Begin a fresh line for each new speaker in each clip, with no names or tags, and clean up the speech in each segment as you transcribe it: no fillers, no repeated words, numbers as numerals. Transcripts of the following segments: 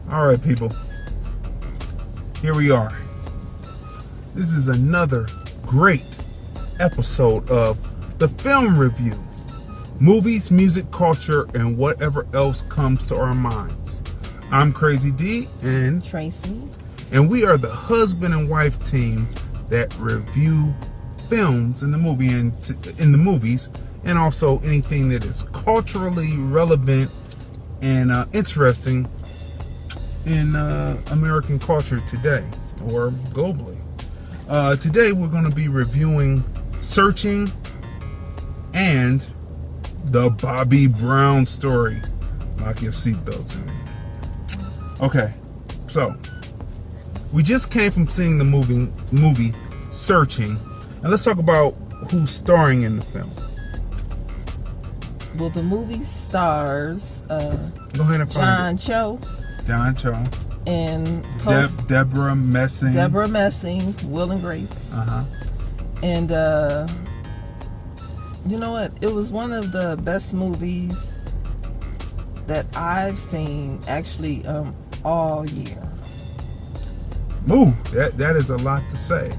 Alright, people. Here we are. This is another great episode of the Film Review. Movies, music, culture, and whatever else comes to our minds. I'm Crazy Dee and
Tracey.
And we are the husband and wife team that review films in the movies, and also anything that is culturally relevant and interesting in American culture today or globally. Today we're going to be reviewing Searching and the Bobby Brown story. Lock your seatbelts in. Okay, so we just came from seeing the movie Searching, and let's talk about who's starring in the film.
Well, the movie stars
Go ahead and
John Cho.
John Cho.
And
Deborah Messing.
Deborah Messing, Will and Grace. And you know what? It was one of the best movies that I've seen actually all year.
Ooh, that is a lot to say.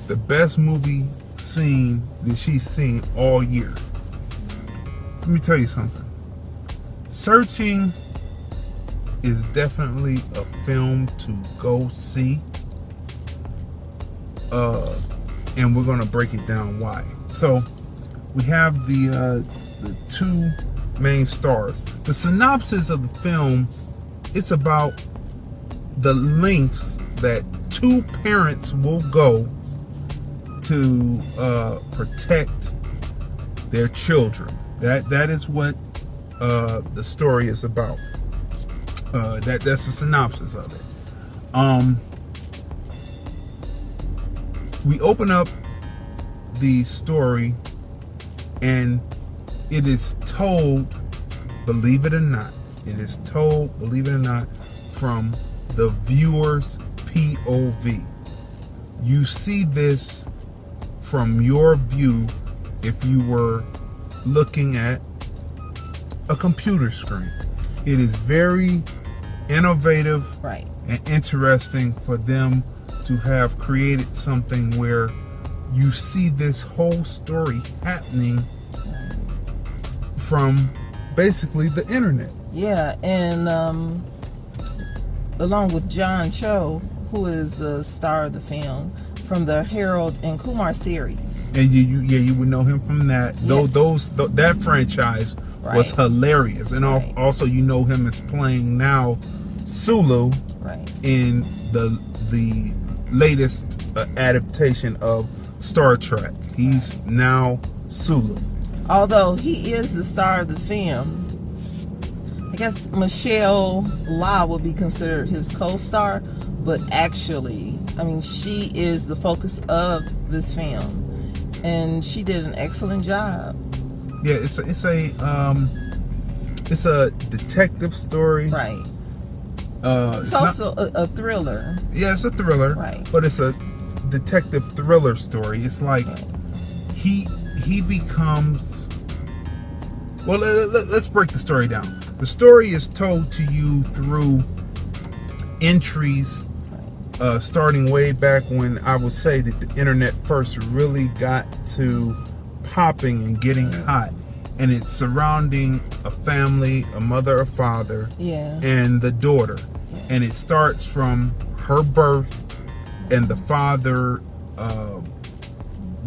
The best movie scene that she's seen all year. Let me tell you something. Searching is definitely a film to go see. And we're gonna break it down why. So we have the two main stars. The synopsis of the film, it's about the lengths that two parents will go to protect their children. That is what the story is about. That's the synopsis of it. We open up the story, and it is told, believe it or not, from the viewer's POV. You see this from your view if you were looking at a computer screen. It is very innovative,
right,
and interesting for them to have created something where you see this whole story happening from basically the internet.
Yeah, and along with John Cho, who is the star of the film, from the Harold and Kumar series.
And you would know him from that.
Yeah.
That franchise was hilarious. And also you know him as playing now Sulu in the latest adaptation of Star Trek. He's now Sulu.
Although he is the star of the film, I guess Michelle La would be considered his co-star, but actually, I mean, she is the focus of this film, and she did an excellent job.
Yeah, it's a detective story.
Right. It's also a thriller.
Yeah, it's a thriller.
Right.
But it's a detective thriller story. It's like he becomes. Well, let's break the story down. The story is told to you through entries, starting way back when I would say that the internet first really got to popping and getting hot. And it's surrounding a family, a mother, a father, and the daughter. And it starts from her birth and the father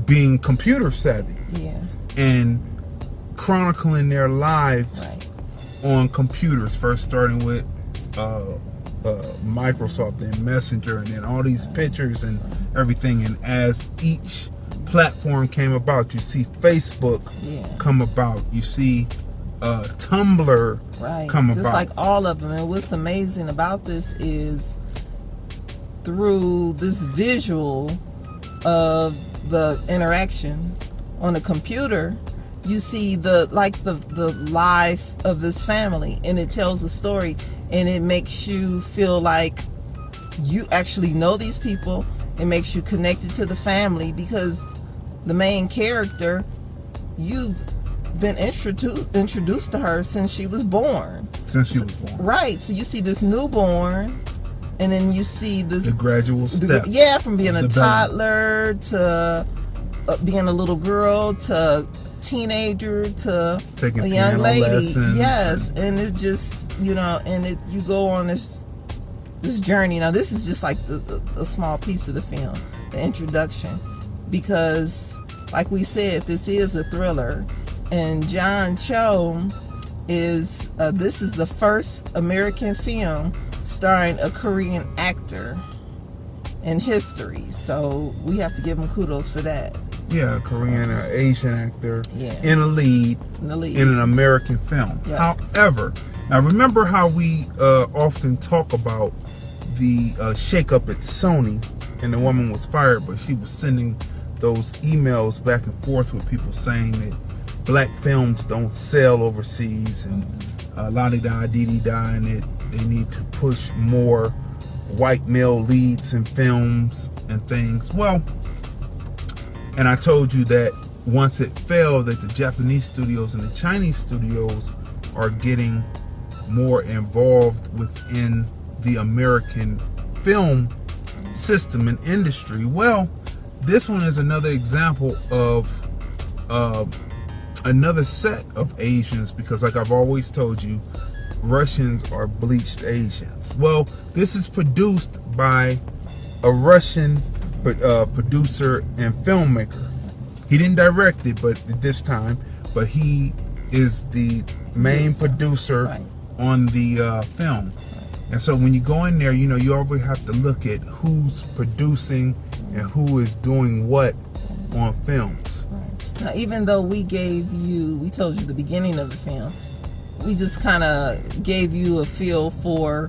being computer savvy. And chronicling their lives on computers, first starting with Microsoft, then Messenger, and then all these pictures and everything. And as each platform came about, you see Facebook come about, you see Tumblr come about.
Just like all of them. And what's amazing about this is through this visual of the interaction on a computer, you see the life of this family, and it tells a story, and it makes you feel like you actually know these people. It makes you connected to the family because the main character, you've been introduced to her since she was born.
since she was born.
Right. So you see this newborn, and then you see this
the gradual steps.
Yeah, from being a
the
toddler to being a little girl to teenager to
taking
a young
piano
lady.
lessons.
Yes, and it just you go on this journey. Now this is just like a small piece of the film, the introduction, because like we said, this is a thriller, and John Cho is this is the first American film starring a Korean actor in history, so we have to give him kudos for that.
Yeah, a Korean or Asian actor
Yeah.
in a lead in an American film.
Yep.
However, now remember how we often talk about the shakeup at Sony, and the woman was fired, but she was sending those emails back and forth with people saying that black films don't sell overseas, and la-di-da, dee-dee-da, and that they need to push more white male leads in films and things. Well, and I told you that once it fell, that the Japanese studios and the Chinese studios are getting more involved within the American film system and industry. Well, this one is another example of another set of Asians, because like I've always told you, Russians are bleached Asians. Well, this is produced by a Russian producer and filmmaker. He didn't direct it, but this time, but he is the main producer on the film. And so when you go in there, you always have to look at who's producing and who is doing what on films.
Now, even though we told you the beginning of the film, we just kind of gave you a feel for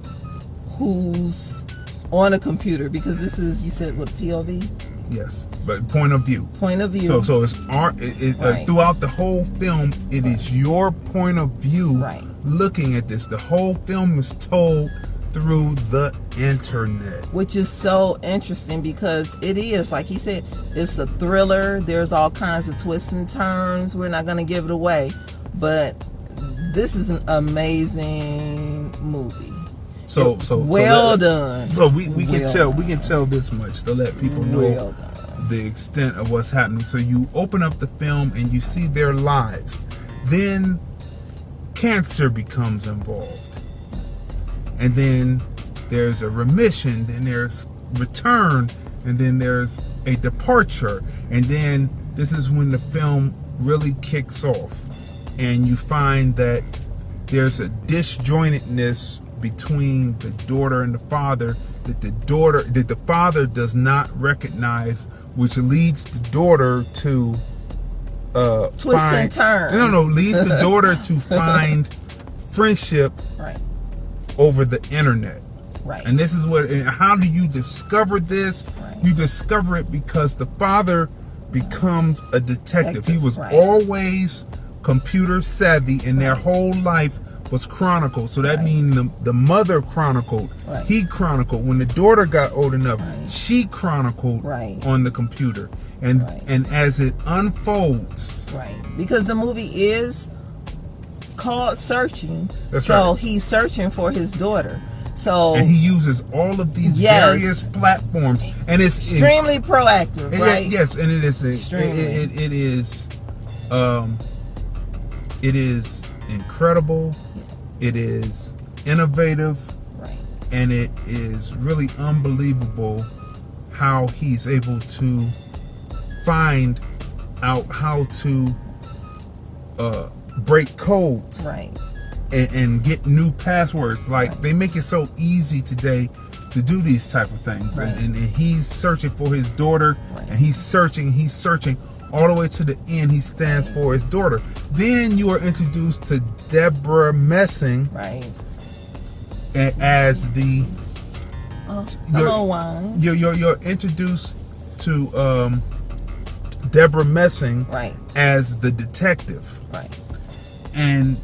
who's on a computer, because this is, you said, what, POV?
Yes, but point of view.
Point of view.
So it's throughout the whole film, it is your point of view looking at this. The whole film is told through the internet,
which is so interesting, because it is, like he said, it's a thriller. There's all kinds of twists and turns. We're not going to give it away, but this is an amazing movie.
So
done.
So we can tell this much to let people know the extent of what's happening. So you open up the film and you see their lives. Then cancer becomes involved. And then there's a remission, then there's return, and then there's a departure. And then this is when the film really kicks off. And you find that there's a disjointedness between the daughter and the father, that the father does not recognize, which leads the daughter to
twists and turns.
Leads the daughter to find friendship over the internet. And this is how do you discover this? You discover it because the father becomes a detective. He was always computer savvy, and their whole life was chronicled. So that means the mother chronicled, he chronicled. When the daughter got old enough, she chronicled on the computer. And as it unfolds,
because the movie is called Searching, he's searching for his daughter. And
he uses all of these various platforms, and it's
extremely proactive,
Yes, and it is
extremely.
It is incredible. It is innovative, and it is really unbelievable how he's able to find out how to break codes, and get new passwords. Like they make it so easy today to do these type of things, and he's searching for his daughter, and he's searching all the way to the end. He stands for his daughter. Then you are introduced to Deborah Messing, as the you're introduced to Deborah Messing as the detective, and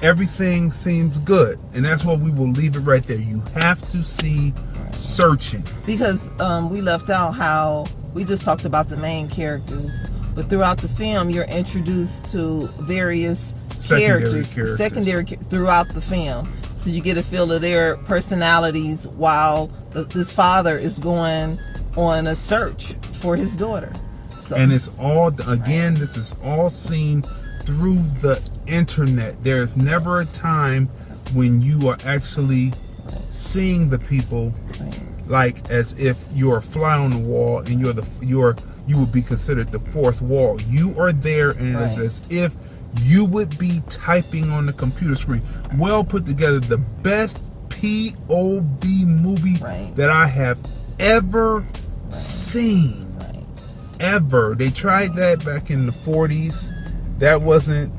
everything seems good, and that's what we will leave it right there. You have to see Searching,
because we left out how we just talked about the main characters, but throughout the film you're introduced to various secondary throughout the film. So you get a feel of their personalities while this father is going on a search for his daughter. So,
and it's all, again, this is all seen through the internet. There's never a time when you are actually seeing the people like as if you're a fly on the wall and you would be considered the fourth wall. You are there, and it is as if you would be typing on the computer screen. Well put together, the best POV movie that I have ever seen. Ever. They tried that back in the 40s. That wasn't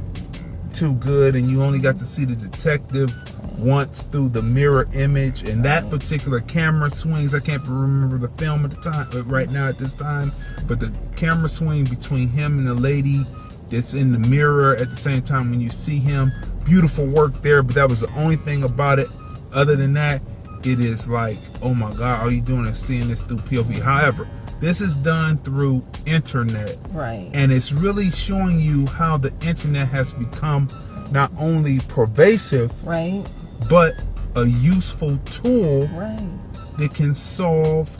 too good, and you only got to see the detective once through the mirror image, and that particular camera swings, I can't remember the film at the time, right now at this time, but the camera swing between him and the lady that's in the mirror at the same time when you see him, beautiful work there, but that was the only thing about it. Other than that, it is like, oh my God, all you doing is seeing this through POV. However, this is done through internet, and it's really showing you how the internet has become not only pervasive, but a useful tool that can solve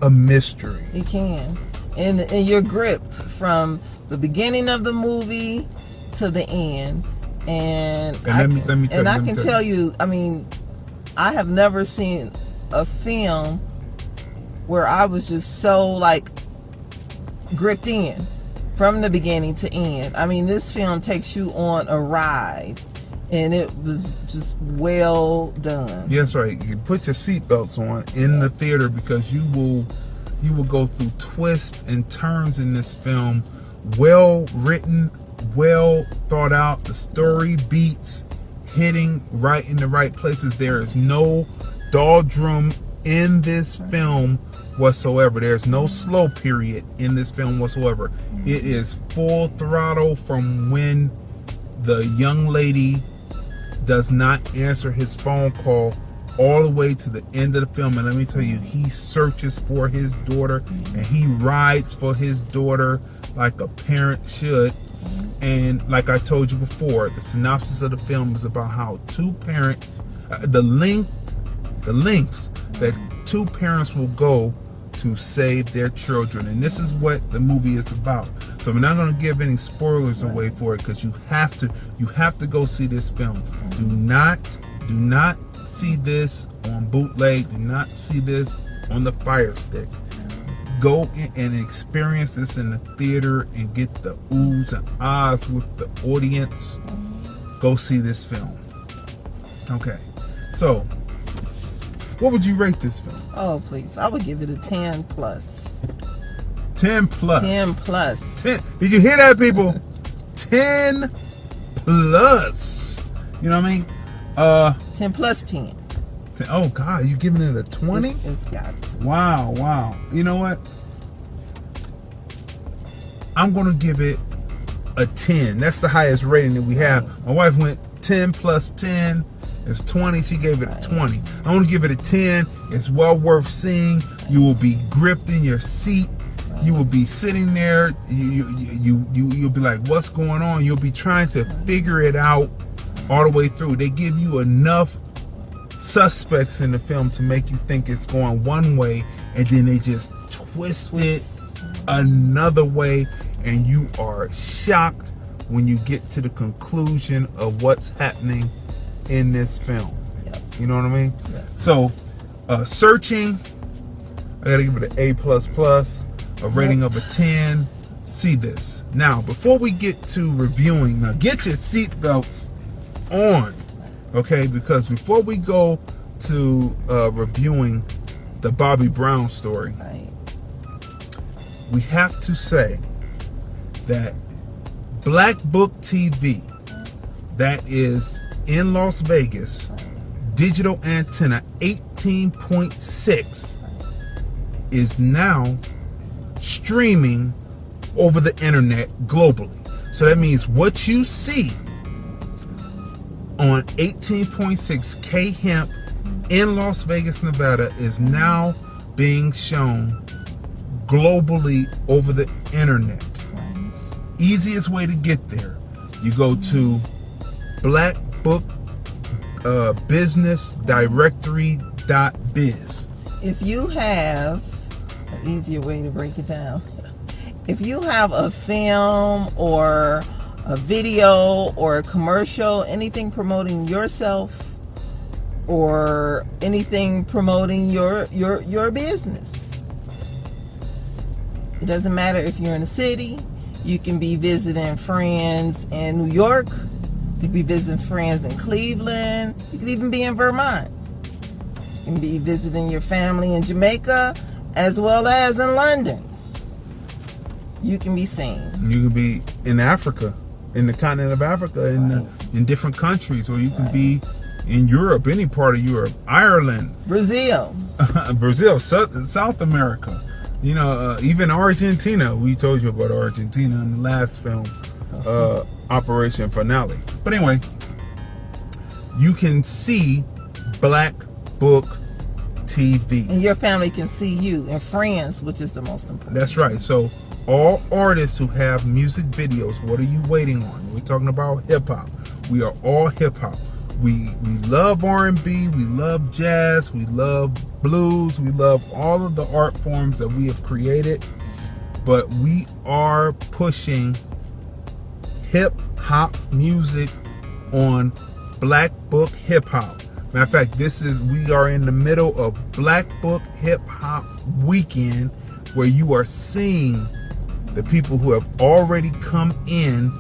a mystery.
It can, and you're gripped from the beginning of the movie to the end. And I can tell you, I mean, I have never seen a film where I was just so like gripped in from the beginning to end. I mean, this film takes you on a ride, and it was just well done.
Yes, right. You put your seatbelts on in the theater, because you will go through twists and turns in this film. Well written, well thought out. The story beats hitting right in the right places. There is no doldrum in this film whatsoever. There's no slow period in this film whatsoever. It is full throttle from when the young lady does not answer his phone call all the way to the end of the film. And let me tell you, he searches for his daughter, and he rides for his daughter like a parent should. And like I told you before, the synopsis of the film is about how two parents, the lengths that two parents will go to save their children. And this is what the movie is about. So we're not going to give any spoilers away for it, because you have to go see this film. Do not see this on bootleg. Do not see this on the Fire Stick. Go in and experience this in the theater and get the oohs and ahs with the audience. Go see this film. Okay, so what would you rate this film?
Oh, please. I would give it a 10 plus.
10 plus.
10 plus.
10. Did you hear that, people? 10 plus. You know what I mean?
10 plus 10.
Oh, God, you giving it a 20?
It's got to.
Wow. You know what? I'm going to give it a 10. That's the highest rating that we have. My wife went 10 plus 10. It's 20. She gave it a 20. I want to give it a 10. It's well worth seeing. You will be gripped in your seat. You will be sitting there. You'll be like, what's going on? You'll be trying to figure it out all the way through. They give you enough suspects in the film to make you think it's going one way, and then they just twist it another way, and you are shocked when you get to the conclusion of what's happening in this film. You know what I mean? So searching, I gotta give it an A++, a rating of a 10. See this. Now, before we get to reviewing, now get your seatbelts on, okay? Because before we go to reviewing the Bobby Brown story, we have to say that Blackbook TV, that is in Las Vegas, digital antenna 18.6, is now streaming over the internet globally. So that means what you see on 18.6 K-Hemp in Las Vegas, Nevada, is now being shown globally over the internet. Easiest way to get there, you go to blackbookbusinessdirectory.biz.
If you have an easier way to break it down, if you have a film or a video or a commercial, anything promoting yourself or anything promoting your business, it doesn't matter if you're in a city. You can be visiting friends in New York. You can be visiting friends in Cleveland. You could even be in Vermont. You can be visiting your family in Jamaica as well as in London. You can be seen.
You can be in Africa, in the continent of Africa, in different countries, or you can be in Europe, any part of Europe, Ireland,
Brazil,
South America. You know, even Argentina. We told you about Argentina in the last film, Operation Finale. But anyway, you can see Blackbook TV.
And your family can see you, and friends, which is the most important.
That's right. So all artists who have music videos, what are you waiting on? We're talking about hip-hop. We are all hip-hop. We love R&B, we love jazz, we love blues, we love all of the art forms that we have created, but we are pushing hip-hop music on Blackbook Hip Hop. Matter of fact, we are in the middle of Blackbook Hip Hop Weekend, where you are seeing the people who have already come in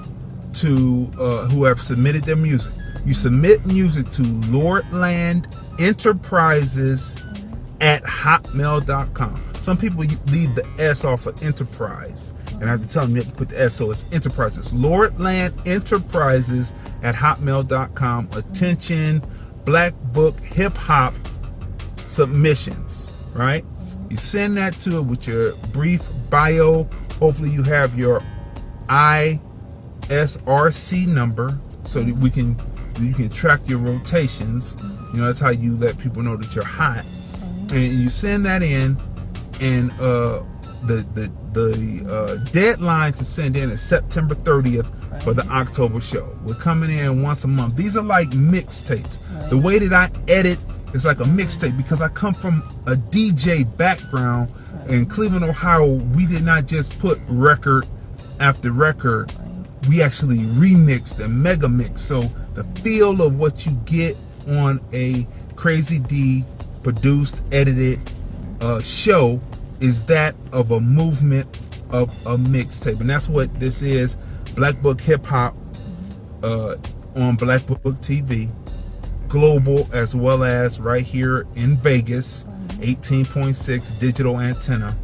to who have submitted their music. You submit music to LordlandEnterprises@hotmail.com. Some people leave the S off of enterprise, and I have to tell them you have to put the S, so it's enterprises. LordlandEnterprises@hotmail.com. Attention, Blackbook Hip Hop submissions, right? You send that to it with your brief bio. Hopefully you have your ISRC number so that you can track your rotations. You know, that's how you let people know that you're hot. And you send that in, and the deadline to send in is September 30th for the October show. We're coming in once a month. These are like mixtapes. The way that I edit is like a mixtape, because I come from a DJ background. In Cleveland, Ohio, we did not just put record after record. We actually remixed and mega mixed. So the feel of what you get on a Crazy Dee produced, edited show is that of a movement of a mixtape. And that's what this is. Blackbook Hip Hop on Blackbook TV, global as well as right here in Vegas, 18.6 digital antenna.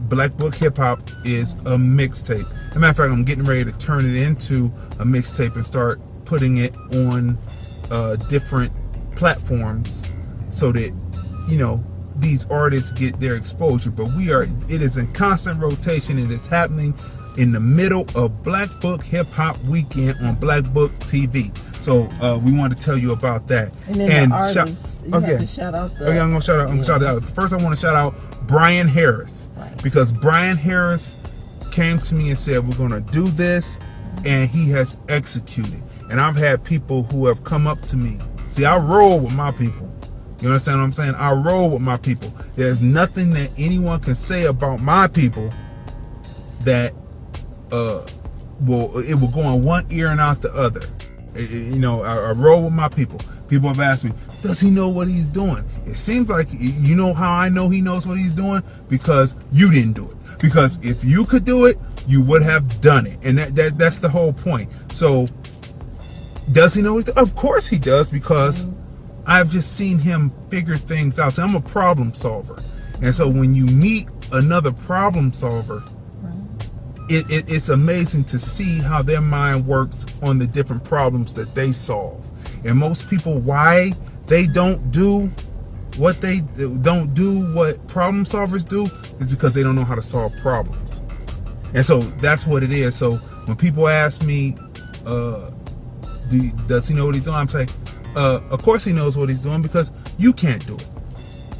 Blackbook Hip Hop is a mixtape. As a matter of fact, I'm getting ready to turn it into a mixtape and start putting it on different platforms so that, you know, these artists get their exposure. But it is in constant rotation. It is happening in the middle of Blackbook Hip Hop Weekend on Blackbook TV. So we want to tell you about that.
And then the artists, you have to shout out the...
I'm going to shout out. First, I want to shout out Brian Harris. Right. Because Brian Harris came to me and said, we're going to do this, and he has executed. And I've had people who have come up to me. See, I roll with my people. You understand what I'm saying? I roll with my people. There's nothing that anyone can say about my people that it will go in one ear and out the other. You know, I roll with my people. People have asked me, does he know what he's doing? It seems like, you know how I know he knows what he's doing? Because you didn't do it. Because if you could do it, you would have done it. And that's the whole point. So, does he know what he's doing? Of course he does, because I've just seen him figure things out. So I'm a problem solver. And so when you meet another problem solver, it's amazing to see how their mind works on the different problems that they solve. And most people, why they don't do what problem solvers do is because they don't know how to solve problems. And so that's what it is. So when people ask me, does he know what he's doing? I'm saying, of course he knows what he's doing, because you can't do it.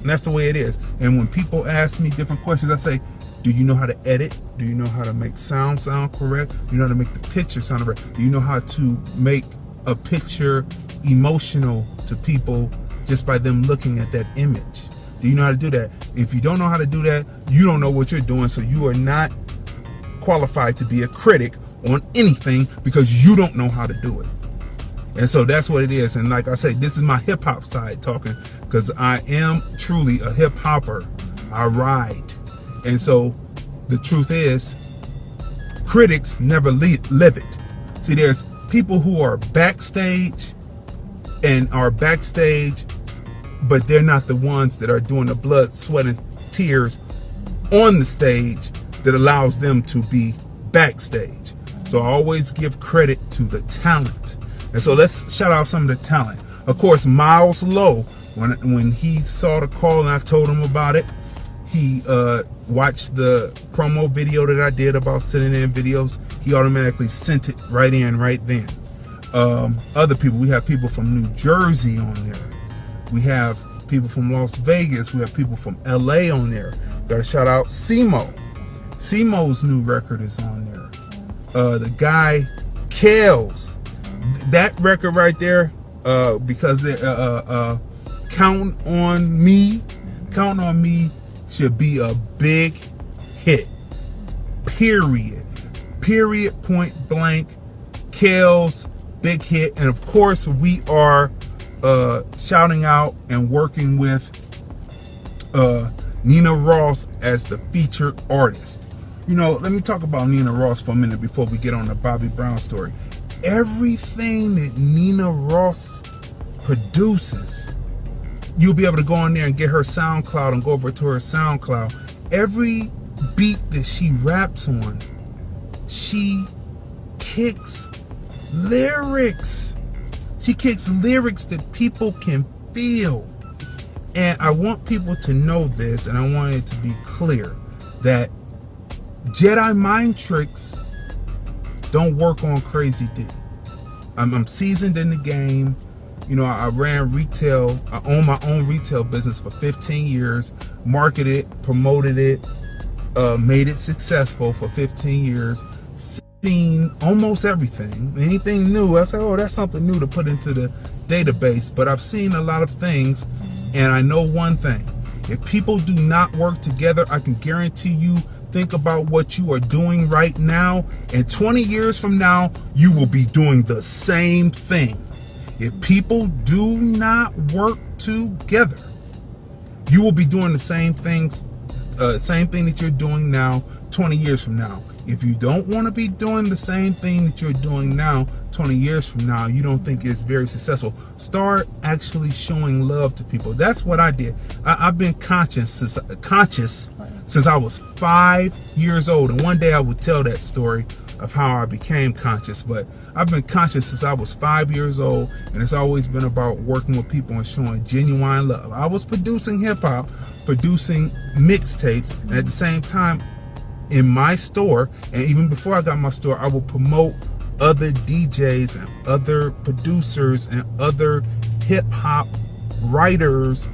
And that's the way it is. And when people ask me different questions, I say, Do you know how to edit? Do you know how to make sound correct? Do you know how to make the picture sound correct? Do you know how to make a picture emotional to people just by them looking at that image? Do you know how to do that? If you don't know how to do that, you don't know what you're doing, so you are not qualified to be a critic on anything because you don't know how to do it. And so that's what it is. And like I say, this is my hip hop side talking, because I am truly a hip hopper. I ride. And so the truth is, critics never live it. See, there's people who are backstage but they're not the ones that are doing the blood, sweat, and tears on the stage that allows them to be backstage. So I always give credit to the talent. And so let's shout out some of the talent. Of course, Miles Lowe, when he saw the call and I told him about it, he watched the promo video that I did about sending in videos. He automatically sent it right in, right then. Other people, we have people from New Jersey on there. We have people from Las Vegas. We have people from LA on there. Got to shout out Simo. Simo's new record is on there. The guy Kels, that record right there, because Count on Me should be a big hit. Period, point blank. Kels, big hit. And of course, we are shouting out and working with Nina Ross as the featured artist. You know, let me talk about Nina Ross for a minute before we get on the Bobby Brown story. Everything that Nina Ross produces, you'll be able to go on there and get her SoundCloud and go over to her SoundCloud. Every beat that she raps on, she kicks lyrics. She kicks lyrics that people can feel. And I want people to know this, and I want it to be clear that Jedi mind tricks don't work on Crazy Dee. I'm seasoned in the game. You know, I ran retail. I own my own retail business for 15 years, marketed it, promoted it, made it successful for 15 years, seen almost everything. Anything new, I say, oh, that's something new to put into the database. But I've seen a lot of things, and I know one thing. If people do not work together, I can guarantee you, think about what you are doing right now, and 20 years from now, you will be doing the same thing. If people do not work together, you will be doing the same things, same thing that you're doing now 20 years from now. If you don't want to be doing the same thing that you're doing now 20 years from now, you don't think it's very successful, start actually showing love to people. That's what I did. I've been conscious since I was 5 years old. And one day I would tell that story of how I became conscious. But I've been conscious since I was 5 years old, and it's always been about working with people and showing genuine love. I was producing hip-hop, producing mixtapes, and at the same time, in my store, and even before I got my store, I would promote other DJs and other producers and other hip-hop writers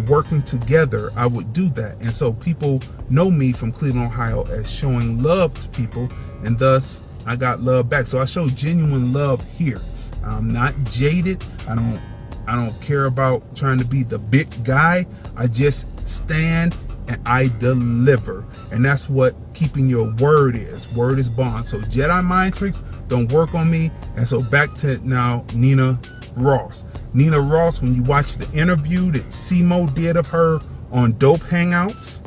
working together. I would do that. And so people know me from Cleveland, Ohio as showing love to people, and thus I got love back. So I show genuine love here. I'm not jaded. I don't care about trying to be the big guy. I just stand and I deliver. And that's what keeping your word is. Word is bond. So Jedi mind tricks don't work on me. And so back to now Nina Ross. Nina Ross, when you watch the interview that Simo did of her on Dope Hangouts,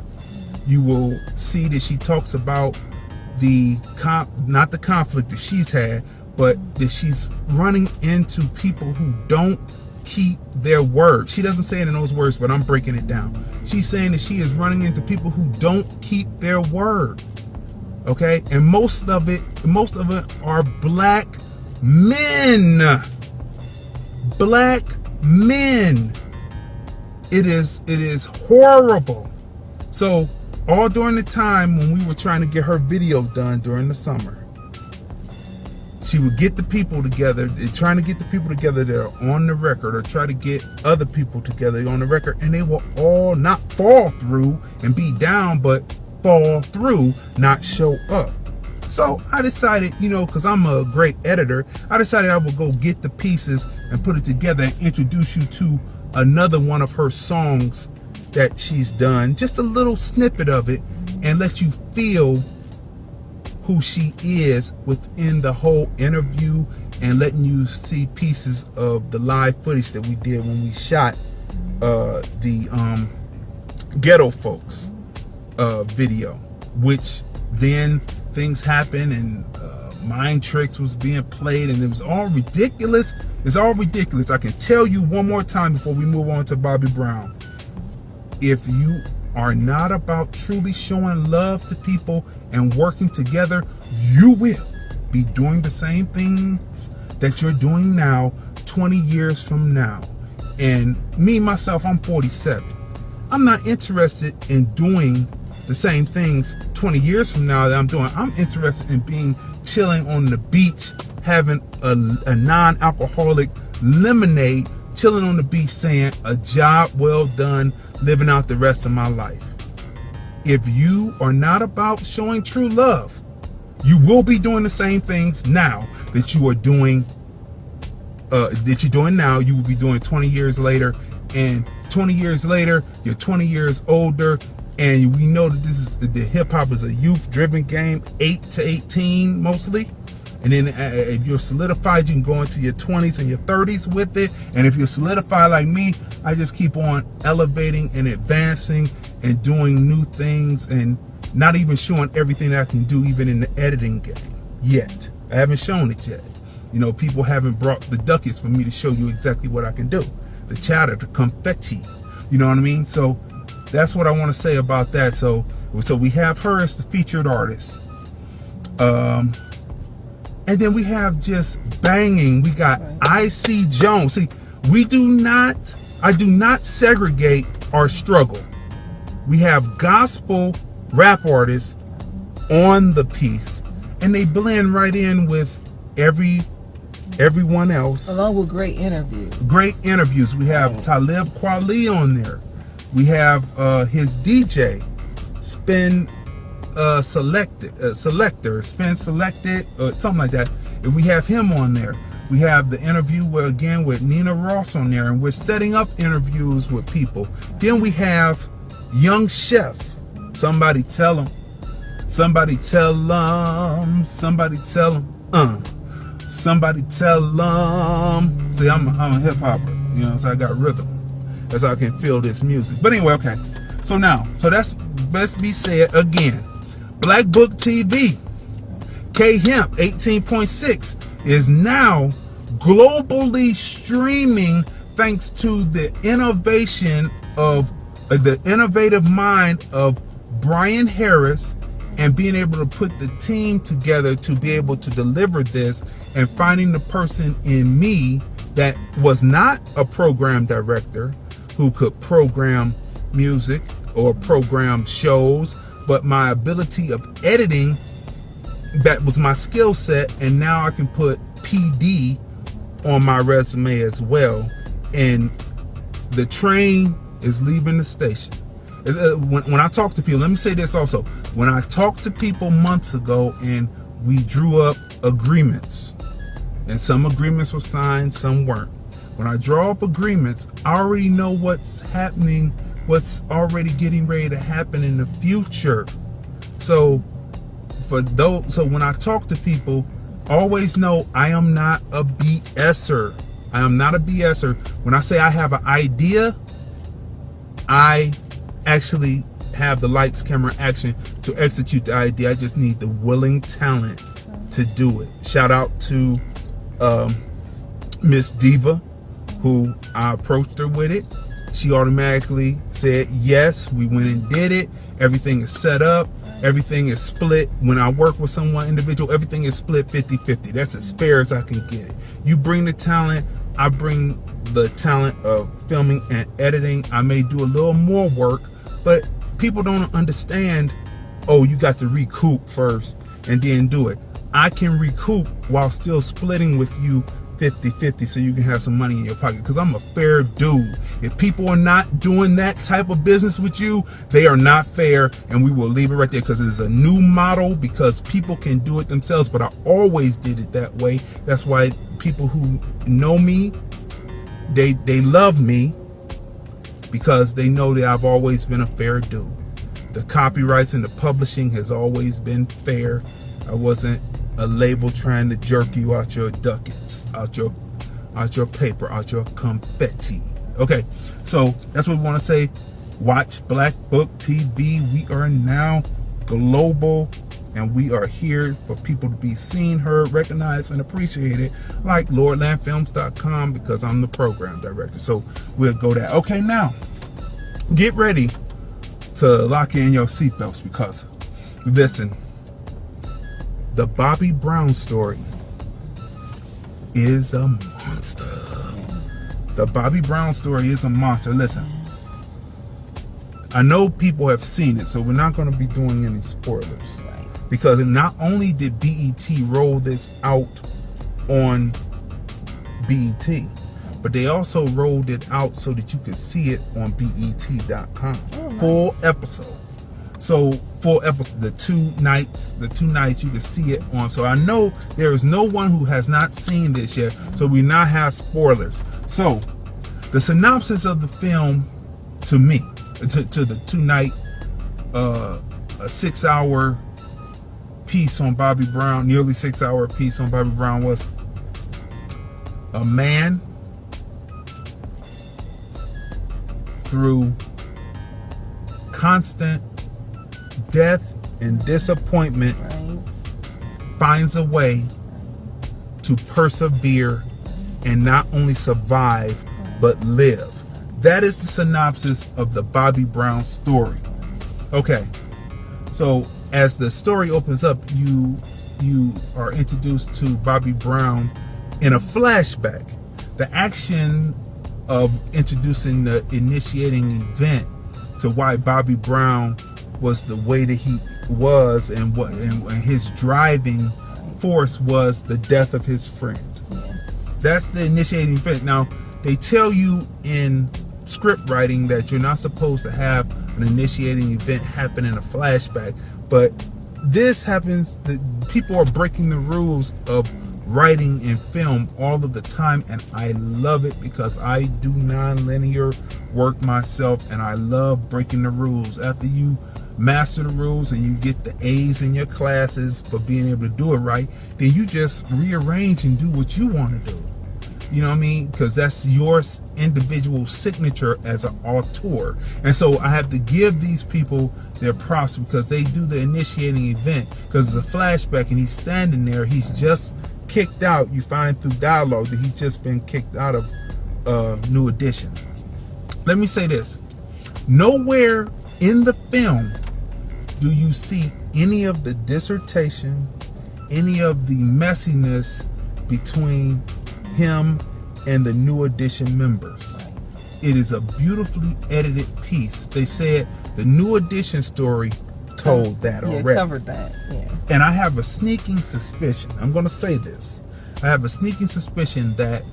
you will see that she talks about not the conflict that she's had, but that she's running into people who don't keep their word. She doesn't say it in those words, but I'm breaking it down. She's saying that she is running into people who don't keep their word. Okay? And most of it are black men. Black men. It is horrible. So all during the time when we were trying to get her video done during the summer, she would get the people together, trying to get the people together that are on the record, or try to get other people together on the record, and they will all not fall through and be down, but fall through, not show up. So I decided, because I'm a great editor, I decided I would go get the pieces and put it together and introduce you to another one of her songs that she's done, just a little snippet of it, and let you feel who she is within the whole interview, and letting you see pieces of the live footage that we did when we shot the Ghetto Folks video, which then things happened and Mind Tricks was being played, and it was all ridiculous. It's all ridiculous. I can tell you one more time before we move on to Bobby Brown. If you are not about truly showing love to people and working together, you will be doing the same things that you're doing now 20 years from now. And me, myself, I'm 47. I'm not interested in doing the same things 20 years from now that I'm doing. I'm interested in being chilling on the beach, having a non-alcoholic lemonade, chilling on the beach saying, a job well done, living out the rest of my life. If you are not about showing true love, you will be doing the same things now that you are doing, now, you will be doing 20 years later. And 20 years later, you're 20 years older, and we know that the hip hop is a youth driven game, 8 to 18 mostly. And then if you're solidified, you can go into your 20s and your 30s with it. And if you're solidified like me, I just keep on elevating and advancing and doing new things, and not even showing everything that I can do even in the editing game yet. I haven't shown it yet. People haven't brought the ducats for me to show you exactly what I can do. The chatter, the confetti, you know what I mean? So that's what I want to say about that. So we have her as the featured artist. And then we have just banging. We got IC Jones. See, I do not segregate our struggle. We have gospel rap artists on the piece, and they blend right in with everyone else. Along with great interviews. We have Talib Kweli on there. We have his DJ, Spin Selector, Spin Selected, something like that. And we have him on there. We have the interview with Nina Ross on there, and we're setting up interviews with people. Then we have Young Chef. Somebody tell him. Somebody tell him. Somebody tell him. Somebody tell them. See, I'm a hip hopper, so I got rhythm. That's how I can feel this music. But anyway, okay. So that's best be said again. Blackbook TV, K-Hemp 18.6 is now globally streaming thanks to the innovation of the innovative mind of Brian Harris, and being able to put the team together to be able to deliver this, and finding the person in me that was not a program director who could program music or program shows, but my ability of editing, that was my skill set. And now I can put PD on my resume as well. And the train is leaving the station. When I talk to people, let me say this also. When I talked to people months ago and we drew up agreements, and some agreements were signed, some weren't. When I draw up agreements, I already know what's happening, what's already getting ready to happen in the future. So when I talk to people, always know I am not a BSer. I am not a BSer. When I say I have an idea, I actually have the lights, camera, action to execute the idea. I just need the willing talent to do it. Shout out to Miss Diva, who I approached her with it. She automatically said yes. We went and did it. Everything is set up. Everything is split. When I work with someone individual, everything is split 50-50. That's as fair as I can get it. You bring the talent, I bring the talent of filming and editing. I may do a little more work, but people don't understand, oh, you got to recoup first and then do it. I can recoup while still splitting with you 50-50 so you can have some money in your pocket, because I'm a fair dude. If people are not doing that type of business with you, they are not fair, and we will leave it right there, because it's a new model, because people can do it themselves, but I always did it that way. That's why people who know me, they love me, because they know that I've always been a fair dude. The copyrights and the publishing has always been fair. I wasn't a label trying to jerk you out your ducats, out your paper, out your confetti. Okay, so that's what we want to say. Watch Blackbook TV. We are now global, and we are here for people to be seen, heard, recognized, and appreciated, like Lordlandfilms.com, because I'm the program director. So we'll go there. Okay, now get ready to lock in your seatbelts, because listen, the Bobby Brown story is a monster. The Bobby Brown story is a monster. Listen, I know people have seen it, so we're not going to be doing any spoilers. Because not only did BET roll this out on BET, but they also rolled it out so that you could see it on BET.com. Oh, nice. Full episode. So full episode, the two nights you can see it on. So I know there is no one who has not seen this yet, so we now have spoilers. So the synopsis of the film, to me, to the 2-night, a 6-hour piece on Bobby Brown, nearly 6-hour piece on Bobby Brown, was a man through constant death and disappointment finds a way to persevere and not only survive but live. That is the synopsis of the Bobby Brown story. Okay, so as the story opens up, you are introduced to Bobby Brown in a flashback. The action of introducing the initiating event to why Bobby Brown was the way that he was, and his driving force was the death of his friend. That's the initiating event. Now, they tell you in script writing that you're not supposed to have an initiating event happen in a flashback, but this happens. People are breaking the rules of writing and film all of the time, and I love it, because I do non-linear work myself, and I love breaking the rules. After you master the rules and you get the A's in your classes for being able to do it right, then you just rearrange and do what you want to do. You know what I mean? Because that's your individual signature as an auteur. And so I have to give these people their props, because they do the initiating event, because it's a flashback and he's standing there. He's just kicked out. You find through dialogue that he's just been kicked out of New Edition. Let me say this. Nowhere in the film do you see any of the dissertation, any of the messiness between him and the New Edition members. It is a beautifully edited piece. They said the New Edition story told that already.
Covered that. Yeah.
And I have a sneaking suspicion. I'm going to say this. I have a sneaking suspicion that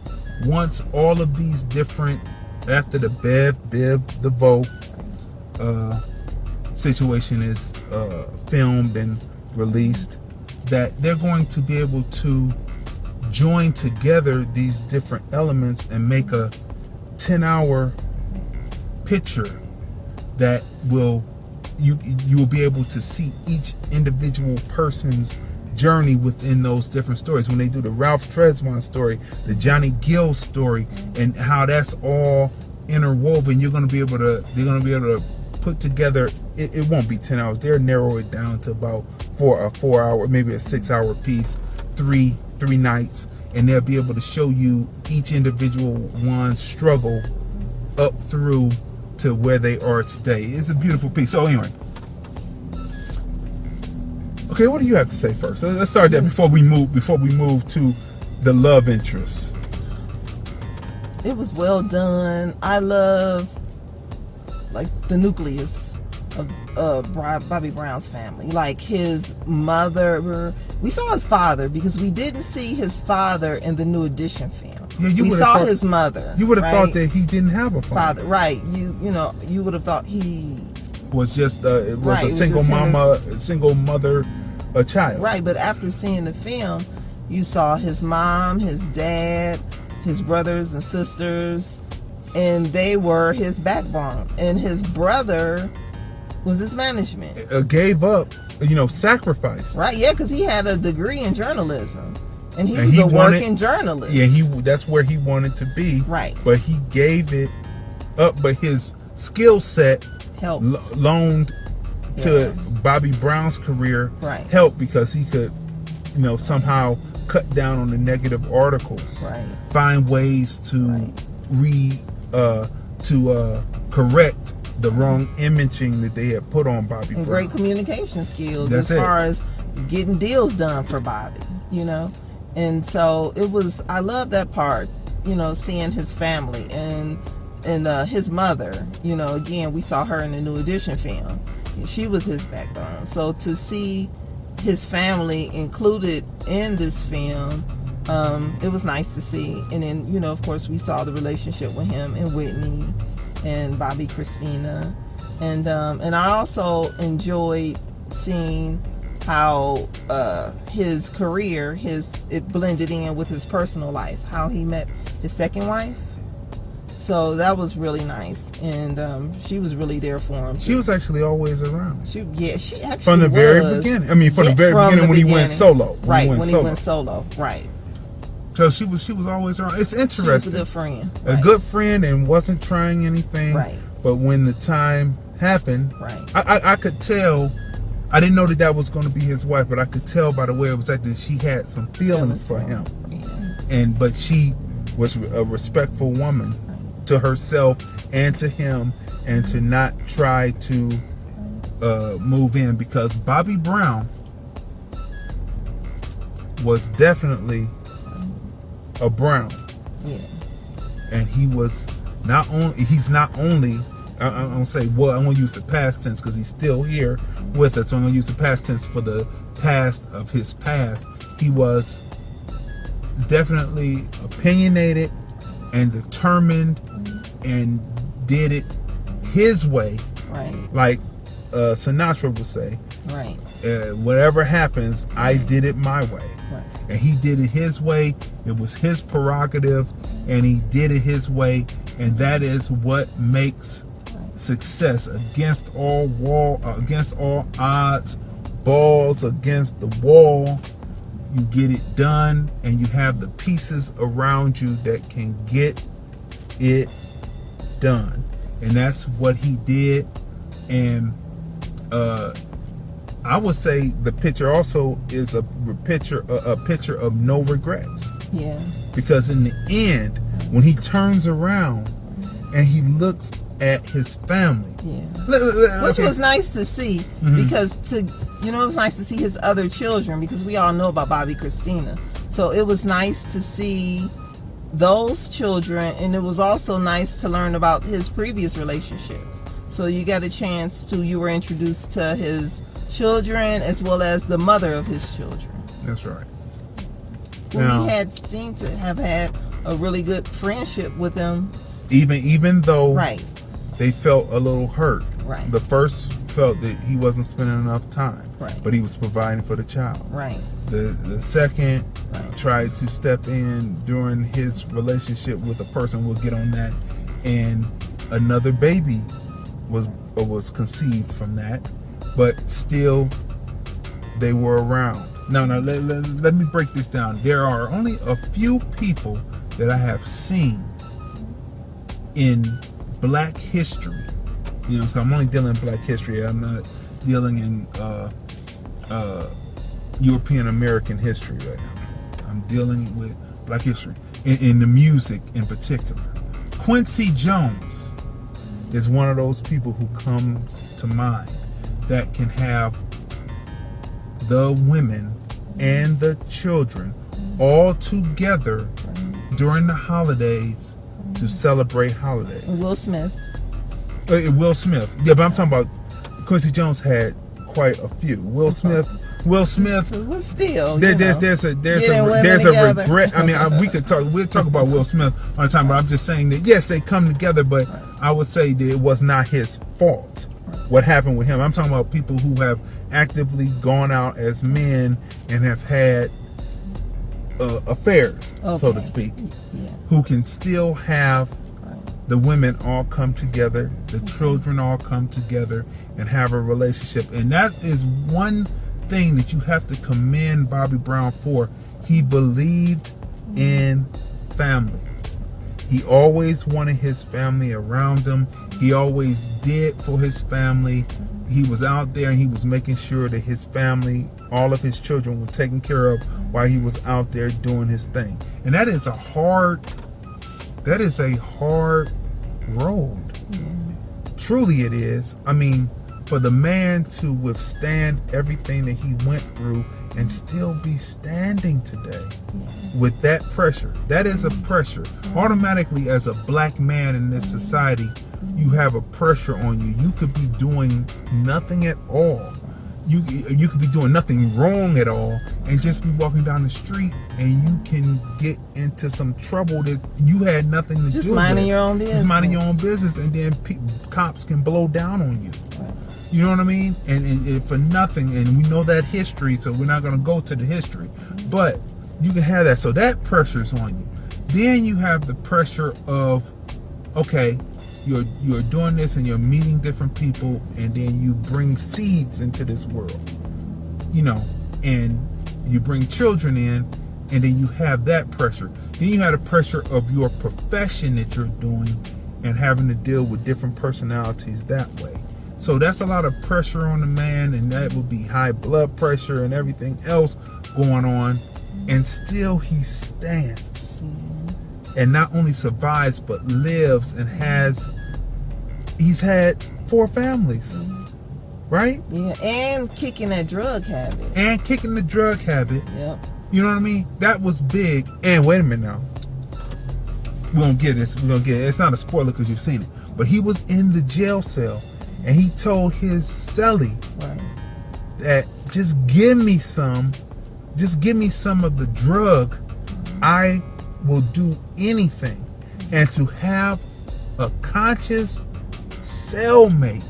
once all of these different, after the Bev, the Vo situation is filmed and released, that they're going to be able to join together these different elements and make a 10-hour picture that will you will be able to see each individual person's journey within those different stories. When they do the Ralph Tresvant story, the Johnny Gill story, and how that's all interwoven, they're going to be able to put together. It won't be 10 hours. They'll narrow it down to about a 4-hour, maybe a 6-hour piece, three nights, and they'll be able to show you each individual one's struggle up through to where they are today. It's a beautiful piece. So anyway, okay, what do you have to say first? Let's start there before we move to the love interest.
It was well done. I love the nucleus of Bobby Brown's family, like his mother. we saw his father because we didn't see his father in the New Edition film.
Yeah,
we saw his mother.
You would have thought that he didn't have a father.
Right. You would have thought he
was just it was a single mama, single mother, a child.
Right, but after seeing the film, you saw his mom, his dad, his brothers and sisters, and they were his backbone. And his brother was his management.
Gave up, sacrificed.
Right, yeah, because he had a degree in journalism. And he was a working journalist.
Yeah, that's where he wanted to be.
Right.
But he gave it up, but his skill set loaned to Bobby Brown's career helped because he could, somehow cut down on the negative articles.
Right.
Find ways to correct the wrong imaging that they had put on Bobby Brown.
Great communication skills as far as getting deals done for Bobby, And so I love that part, seeing his family and his mother, again, we saw her in the New Edition film. She was his backbone. So to see his family included in this film, it was nice to see. And then, of course, we saw the relationship with him and Whitney and Bobby Christina. And I also enjoyed seeing how his career, it blended in with his personal life, how he met his second wife. So that was really nice, and she was really there for him.
She was actually always around.
She actually
from the very beginning. I mean, from the very beginning when he went solo.
Right, when he went solo. Right.
So she was always around. It's interesting. She was
a good friend.
A good friend, and wasn't trying anything.
Right.
But when the time happened, I could tell. I didn't know that was going to be his wife, but I could tell by the way it was acted she had some feelings for him. Yeah. But she was a respectful woman to herself and to him, and to not try to move in, because Bobby Brown was definitely a Brown. Yeah. And he's not only I'm going to say, I'm going to use the past tense because he's still here with us. So I'm going to use the past tense for the past of his past. He was definitely opinionated and determined and did it his way.
Right.
Like Sinatra would say.
Right.
Whatever happens, I did it my way.
Right.
And he did it his way. It was his prerogative, and he did it his way. And that is what makes success against all odds, balls against the wall. You get it done, and you have the pieces around you that can get it done. And that's what he did. And I would say the picture also is a picture of no regrets.
Yeah.
Because in the end, when he turns around and he looks at his family,
which was nice to see, because it was nice to see his other children, because we all know about Bobby Christina. So it was nice to see those children, and it was also nice to learn about his previous relationships. So you got a chance you were introduced to his children as well as the mother of his children.
That's right.
Well, we seemed to have had a really good friendship with them.
Even though they felt a little hurt.
Right.
The first felt that he wasn't spending enough time.
Right.
But he was providing for the child.
Right.
The second tried to step in during his relationship with a person, we'll get on that, and another baby was conceived from that, but still they were around. Now let me break this down. There are only a few people that I have seen in Black history. So I'm only dealing in Black history. I'm not dealing in European American history right now. I'm dealing with Black history in the music in particular. Quincy Jones is one of those people who comes to mind that can have the women and the children all together during the holidays to celebrate holidays.
Will Smith.
Will Smith. Yeah, but I'm talking about Quincy Jones had quite a few. Will Smith Will Smith.
But still,
There's a regret. I mean, we'll talk about Will Smith on time, but I'm just saying that yes, they come together, but I would say that it was not his fault what happened with him. I'm talking about people who have actively gone out as men and have had affairs, so to speak, who can still have the women all come together, the children all come together and have a relationship. And that is one thing that you have to commend Bobby Brown for. He believed in family. He always wanted his family around him. He always did for his family. He was out there and he was making sure that his family, all of his children, were taken care of while he was out there doing his thing. And that is a hard road. Truly it is. I mean, for the man to withstand everything that he went through and still be standing today with that pressure, that is a pressure. Automatically, as a black man in this society, you have a pressure on you. You could be doing nothing at all. You could be doing nothing wrong at all and just be walking down the street and you can get into some trouble that you had nothing to do with.
Just minding your own business.
Just minding your own business, and then cops can blow down on you. You know what I mean? And for nothing. And we know that history, so we're not going to go to the history. But you can have that. So that pressure's on you. Then you have the pressure of, okay, you're doing this and you're meeting different people, and then you bring seeds into this world, you know, and you bring children in, and then you have that pressure. Then you have the pressure of your profession that you're doing and having to deal with different personalities that way. So that's a lot of pressure on the man, and that would be high blood pressure and everything else going on, and still he stands. And not only survives, but lives and he's had 4 families, right?
Yeah, and kicking that drug habit.
Yep. You know what I mean? That was big. And wait a minute now. We're going to get this. It's not a spoiler because you've seen it. But he was in the jail cell, and he told his cellie that just give me some of the drug. I will do anything. And to have a conscious cellmate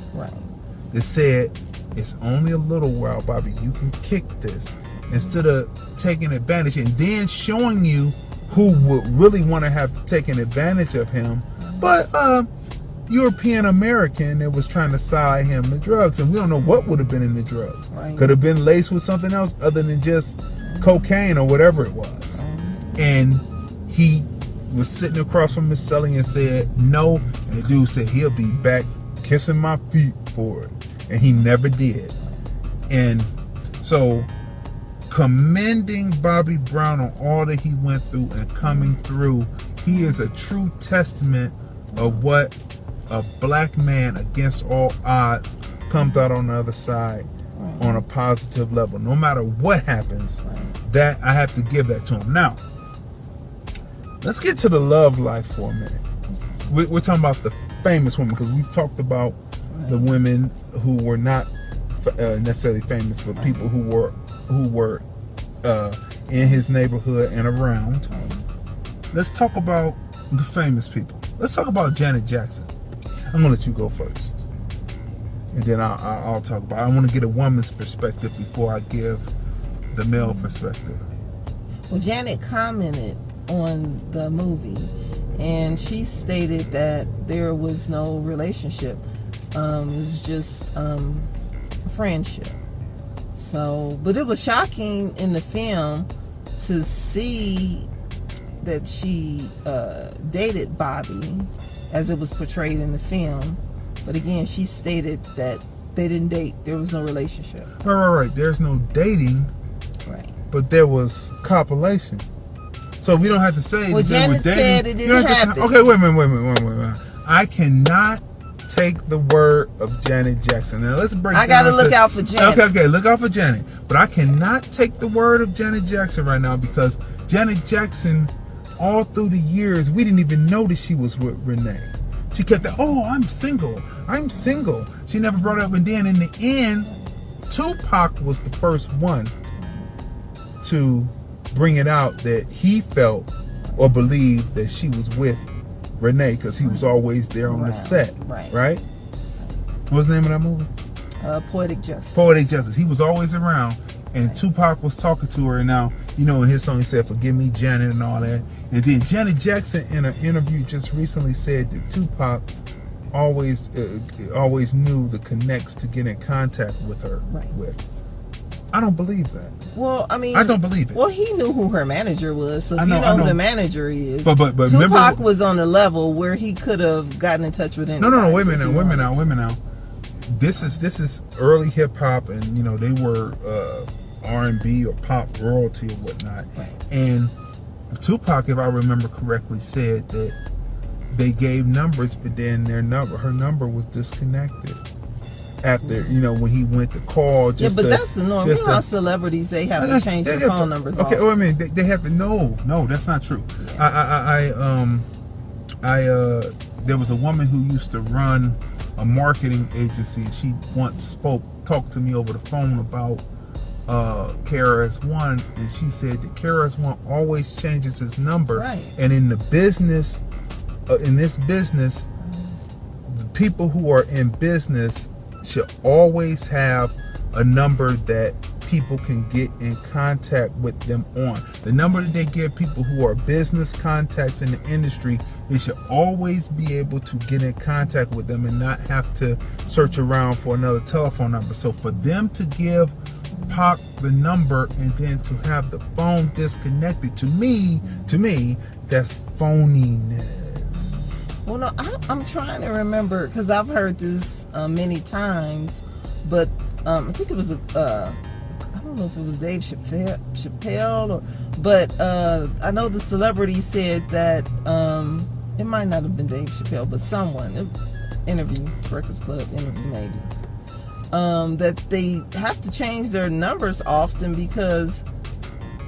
that said, it's only a little while, Bobby, you can kick this, instead of taking advantage and then showing you who would really want to have taken advantage of him, but European American that was trying to side him the drugs. And we don't know what would have been in the drugs. Could have been laced with something else other than just cocaine or whatever it was. And he was sitting across from his cellie and said no, and the dude said he'll be back kissing my feet for it, and he never did. And so commending Bobby Brown on all that he went through and coming through, he is a true testament of what a black man against all odds comes out on the other side on a positive level. No matter what happens, that I have to give that to him. Now, let's get to the love life for a minute. We're talking about the famous women, because we've talked about the women who were not necessarily famous, but people who were in his neighborhood and around. Let's talk about the famous people. Let's talk about Janet Jackson. I'm gonna let you go first, and then I'll talk about. I want to get a woman's perspective before I give the male perspective.
Well, Janet commented on the movie, and she stated that there was no relationship. It was just a friendship. So, but it was shocking in the film to see that she dated Bobby as it was portrayed in the film. But again, she stated that they didn't date. There was no relationship.
Right. There's no dating. Right. But there was copulation. So we don't have to say that they were dating.
Said it didn't happen.
Okay, wait a minute. I cannot take the word of Janet Jackson. Now let's break.
I gotta look out for Janet.
Okay, look out for Janet. But I cannot take the word of Janet Jackson right now, because Janet Jackson, all through the years, we didn't even know that she was with Renee. She kept that, I'm single. She never brought it up, and then in the end, Tupac was the first one to bring it out that he felt or believed that she was with Renee, because he was always there on the set. Right? What's the name of that movie?
Poetic Justice.
Poetic Justice. He was always around, and Tupac was talking to her. And now, in his song he said, "Forgive me, Janet," and all that. And then Janet Jackson in an interview just recently said that Tupac always knew the connects to get in contact with her. With. I don't believe that.
Well, I mean,
I don't believe it.
Well, he knew who her manager was, so if
I know.
who the manager is,
but
Tupac was on a level where he could have gotten in touch with anybody.
No. Wait a minute now. This is early hip hop, and they were R&B or pop royalty or whatnot. And Tupac, if I remember correctly, said that they gave numbers, but then her number was disconnected after when he went to call. Just
that's the norm. You know how celebrities, they have to change their phone numbers.
Okay,
often.
well, I mean they have to. No, that's not true. There was a woman who used to run a marketing agency, and she once talked to me over the phone about KRS-One, and she said that KRS-One always changes his number. And in the business, in this business, the people who are in business should always have a number that people can get in contact with them on. The number that they give people who are business contacts in the industry, they should always be able to get in contact with them and not have to search around for another telephone number. So for them to give Pac the number and then to have the phone disconnected, to me, that's phoniness.
Well, no, I'm trying to remember, because I've heard this many times, but I think it was I don't know if it was Dave Chappelle, but I know the celebrity said that it might not have been Dave Chappelle, but someone interview, Breakfast Club interview maybe, that they have to change their numbers often because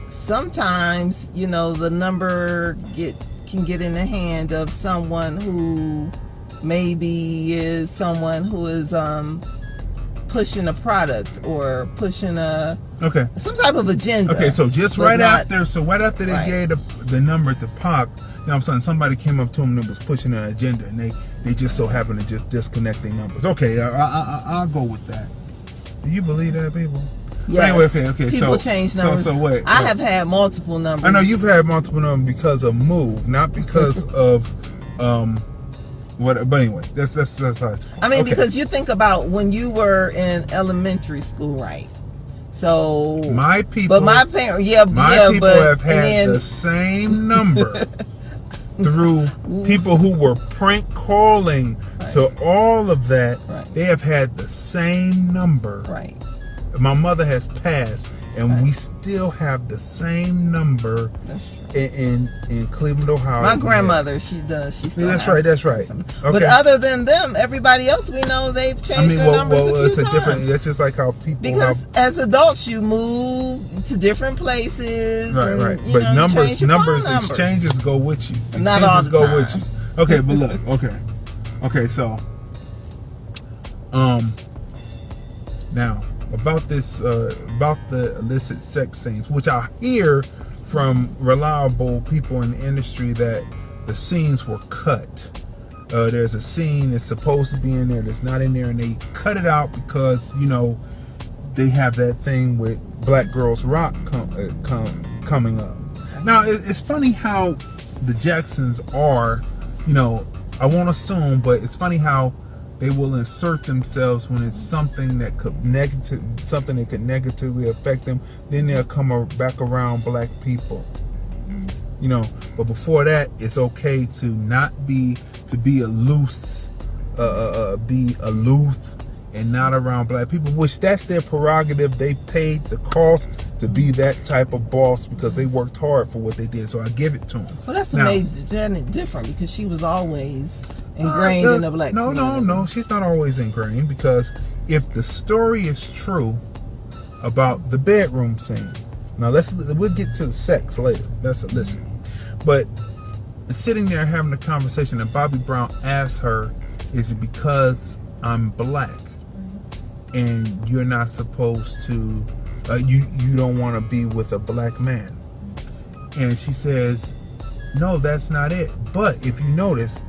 sometimes the number can get in the hand of someone who maybe is someone who is pushing a product or pushing some type of agenda.
Okay, so right after they gave the number to Pac, I'm saying somebody came up to him that was pushing an agenda, and they just so happened to just disconnect their numbers. Okay, I'll go with that. Do you believe that, people?
Yes.
Anyway, okay.
People change numbers.
So wait.
I have had multiple numbers.
I know you've had multiple numbers because of move, not because of what. But anyway, that's how it's.
I mean, because you think about when you were in elementary school, right? So
my people,
but my parents,
people have had the same number through people who were prank calling to all of that. They have had the same number.
Right.
My mother has passed, and we still have the same number.
That's true.
In Cleveland, Ohio.
My grandmother, she does. She still.
That's right. Okay.
But other than them, everybody else we know, they've changed their numbers a few times.
Different. That's just like how people.
Because as adults, you move to different places.
Right. But numbers, exchanges go with you.
Not all the time.
With you. Okay, but look. Okay. So, now about this, about the illicit sex scenes, which I hear from reliable people in the industry that the scenes were cut. There's a scene that's supposed to be in there that's not in there, and they cut it out because they have that thing with Black Girls Rock coming up. Now it's funny how the Jacksons are, I won't assume, but it's funny how they will insert themselves when it's something that could negatively affect them. Then they'll come back around black people. But before that, it's okay to be aloof and not around black people, which that's their prerogative. They paid the cost to be that type of boss because they worked hard for what they did. So I give it to them.
Well, that's what made Janet different, because she was always ingrained in the black community.
No, she's not always ingrained, because if the story is true about the bedroom scene, now we'll get to the sex later. Let's listen. But sitting there having a conversation, and Bobby Brown asked her, "Is it because I'm black?" and you're not supposed to, you don't want to be with a black man. And she says, no, that's not it. But if you notice,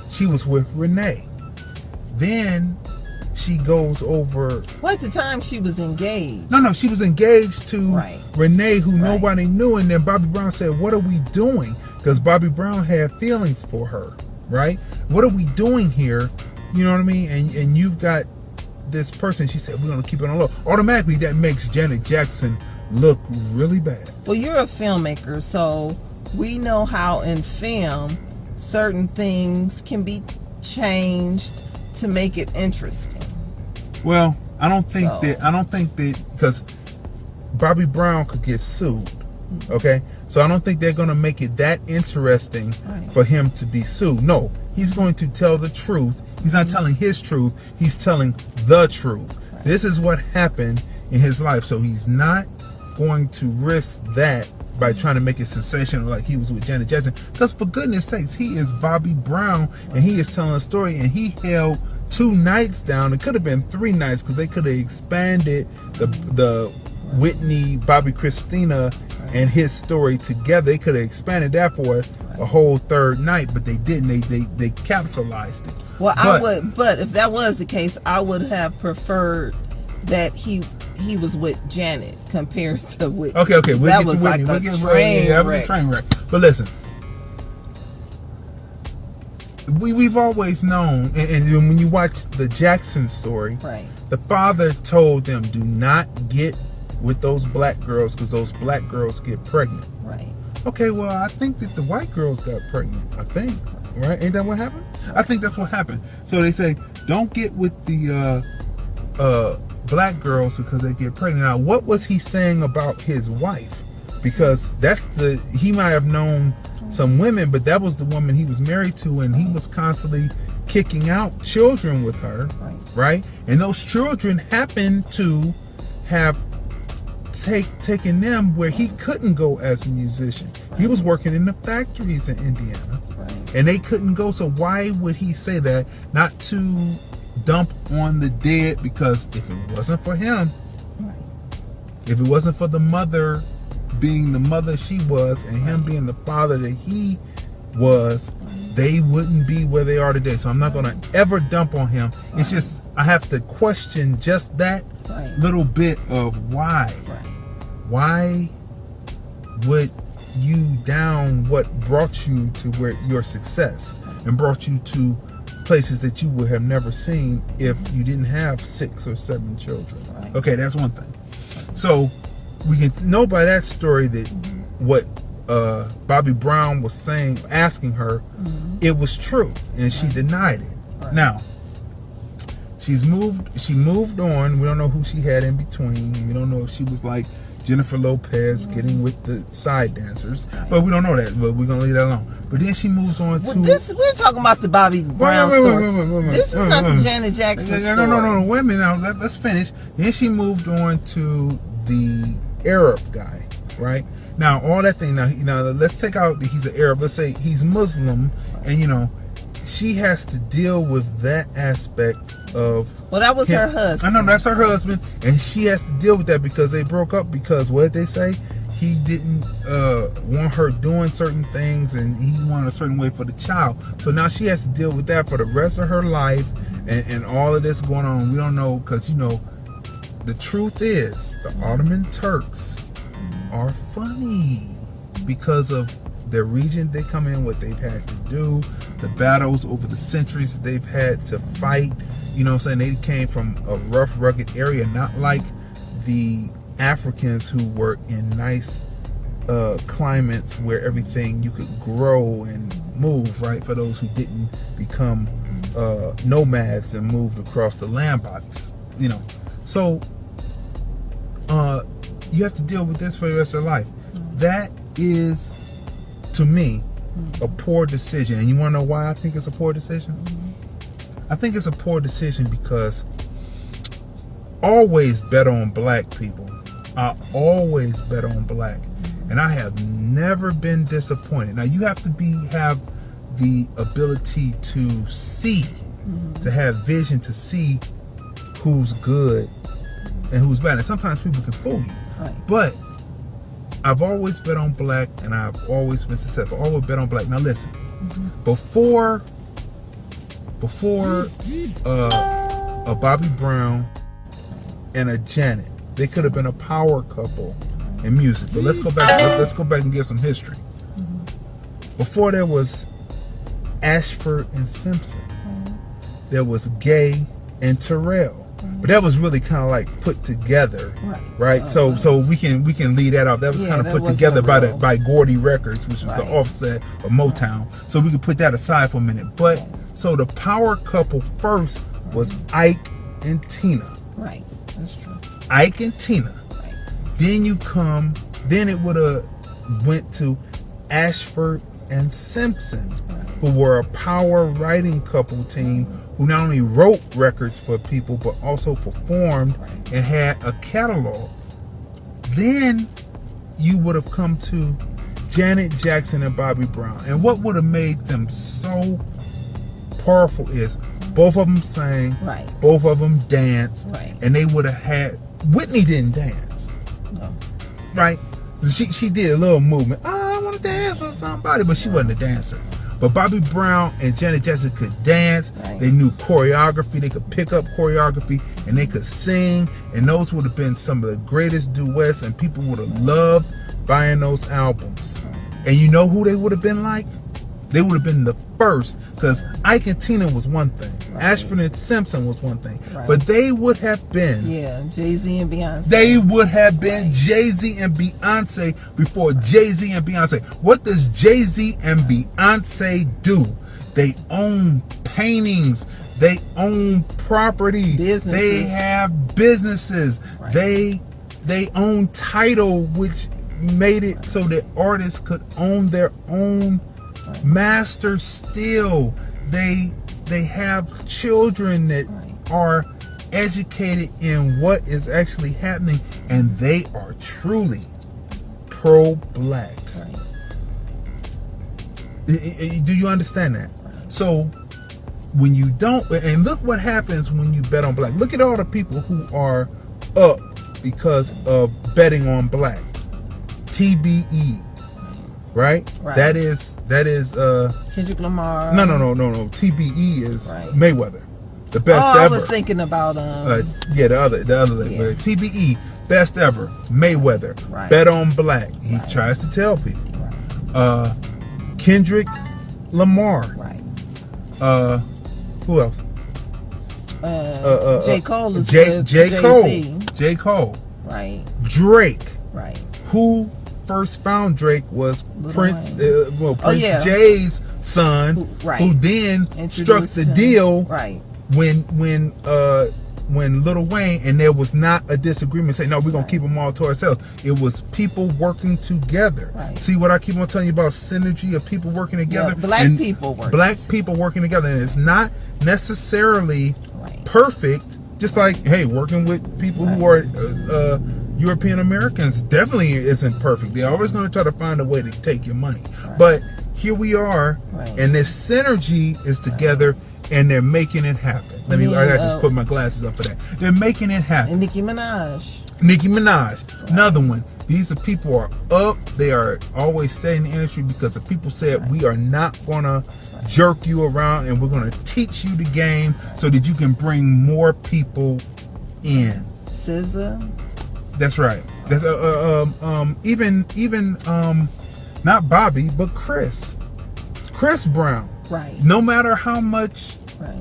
she was with Renee. Then she goes over.
Well, at the time she was engaged.
No, she was engaged to Renee, who nobody knew. And then Bobby Brown said, what are we doing? Because Bobby Brown had feelings for her, right? What are we doing here? You know what I mean? And you've got this person. She said, we're going to keep it on low. Automatically, that makes Janet Jackson look really bad.
Well, you're a filmmaker, so we know how in film certain things can be changed to make it interesting.
Well, I don't think that because Bobby Brown could get sued. Okay, so I don't think they're going to make it that interesting for him to be sued. No, he's going to tell the truth. He's not telling his truth. He's telling the truth. This is what happened in his life. So he's not going to risk that by trying to make it sensational like he was with Janet Jackson. Because for goodness sakes, he is Bobby Brown and he is telling a story, and he held 2 nights down. It could have been 3 nights because they could have expanded the Whitney, Bobby Christina and his story together. They could have expanded that for a whole 3rd night, but they didn't. They capsulized it.
Well, but if that was the case, I would have preferred that he was with Janet compared to Whitney.
Okay, we'll
that
get
was
to Whitney.
Like
That was a train wreck. But listen, we've always known, and when you watch the Jackson story, the father told them, do not get with those black girls because those black girls get pregnant. Right. Okay, well, I think that the white girls got pregnant. I think, right? Ain't that what happened? I think that's what happened. So they say, don't get with the black girls because they get pregnant. Now, what was he saying about his wife? Because he might have known some women, but that was the woman he was married to, and he was constantly kicking out children with her, right? And those children happened to have taken them where he couldn't go as a musician. He was working in the factories in Indiana, and they couldn't go. So why would he say that? Not to dump on the dead, because if it wasn't for him, if it wasn't for the mother being the mother she was and him being the father that he was, they wouldn't be where they are today. So I'm not going to ever dump on him. It's just I have to question just that little bit of why. Why would you down what brought you to where your success and brought you to places that you would have never seen if you didn't have 6 or 7 children? Okay, that's one thing. So we can know by that story that what Bobby Brown was saying, asking her, it was true, and she denied it. Now, she moved on. We don't know who she had in between. We don't know if she was like Jennifer Lopez getting with the side dancers, but we don't know that. But we're gonna leave that alone. But then she moves on to
we're talking about the Bobby Brown story. This is not the Janet Jackson story.
No. Wait a minute. Now let's finish. Then she moved on to the Arab guy, right? Now all that thing. Now let's take out that he's an Arab. Let's say he's Muslim, and she has to deal with that aspect of.
Well, that was her husband.
I know that's her husband, and she has to deal with that because they broke up because what did they say? He didn't want her doing certain things, and he wanted a certain way for the child. So now she has to deal with that for the rest of her life, and all of this going on. We don't know because the truth is the Ottoman Turks are funny because of the region they come in, what they've had to do, the battles over the centuries that they've had to fight. You know what I'm saying? They came from a rough, rugged area, not like the Africans who were in nice climates where everything you could grow and move, right? For those who didn't become nomads and moved across the land bodies, So you have to deal with this for the rest of your life. That is, to me, a poor decision. And you want to know why I think it's a poor decision? I think it's a poor decision because always bet on black people. I always bet on black, and I have never been disappointed. Now you have to have the ability to see, to have vision to see who's good and who's bad. And sometimes people can fool you.
Right.
But I've always bet on black, and I've always been successful. Always bet on black. Now listen, before a Bobby Brown and a Janet, they could have been a power couple in music. But let's go back. Let's go back and give some history. Before there was Ashford and Simpson, there was Gay and Terrell. But that was really kind of like put together, right? So we can leave that off. That was kind of put together by Gordy Records, which was the offset of Motown. So we could put that aside for a minute. But so the power couple first was Ike and Tina. Right,
that's true.
Ike and Tina.
Right.
Then it would have went to Ashford and Simpson, who were a power writing couple team who not only wrote records for people but also performed and had a catalog. Then you would have come to Janet Jackson and Bobby Brown. And what would have made them so powerful is both of them sang, both of them danced, and they would have had... Whitney didn't dance, right? She did a little movement. I want to dance with somebody, but she wasn't a dancer. But Bobby Brown and Janet Jackson could dance. They knew choreography. They could pick up choreography, and they could sing. And those would have been some of the greatest duets, and people would have loved buying those albums. And you know who they would have been like? They would have been the first, because Ike and Tina was one thing. Ashford and Simpson was one thing. But they would have been...
Yeah, Jay-Z and Beyonce.
They would have been Jay-Z and Beyonce before Jay-Z and Beyonce. What does Jay-Z and Beyonce do? They own paintings. They own property.
Businesses.
They have businesses. They own title, which made it so that artists could own their own master still. They have children that are educated in what is actually happening, and they are truly pro-black. Do you understand that? So when you don't, and look what happens when you bet on black. Look at all the people who are up because of betting on black. TBE. Right? That is
Kendrick Lamar.
No. TBE is Mayweather, the best ever.
I was thinking about
the other
yeah.
TBE, best ever. Mayweather, bet on black. He tries to tell people. Kendrick Lamar. Who else?
J. Cole is
J. Cole.
Right.
Drake.
Right.
Who first found Drake was Prince
Wayne.
Jay's son, who then struck the deal when Lil Wayne, and there was not a disagreement saying, no, we're going to keep them all to ourselves. It was people working together. See what I keep on telling you about synergy of people working together?
Black people working
together. And it's not necessarily perfect, just like, hey, working with people who are European Americans definitely isn't perfect. They're always going to try to find a way to take your money. But here we are, and this synergy is together, and they're making it happen. I just put my glasses up for that. They're making it happen.
And Nicki Minaj,
another one. These are people who are up. They are always staying in the industry because the people said, we are not going to jerk you around, and we're going to teach you the game so that you can bring more people in.
SZA.
That's right. That's even not Bobby, but Chris Brown. No matter how much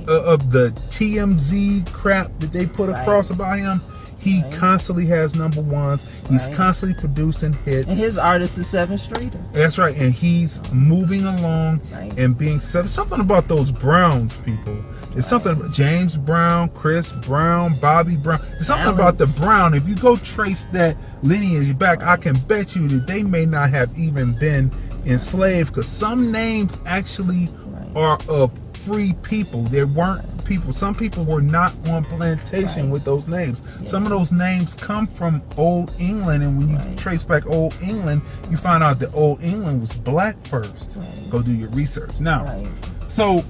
of the TMZ crap that they put across about him, he constantly has number ones. He's constantly producing hits.
And his artist is 7th Streeter.
That's right. And he's moving along and being something about those Browns people. It's something about James Brown, Chris Brown, Bobby Brown. There's something about the Brown. If you go trace that lineage back, I can bet you that they may not have even been enslaved, because some names actually are of free people. There weren't people. Some people were not on plantation with those names. Some of those names come from Old England, and when you trace back Old England, you find out that Old England was black first. Go do your research. Now, so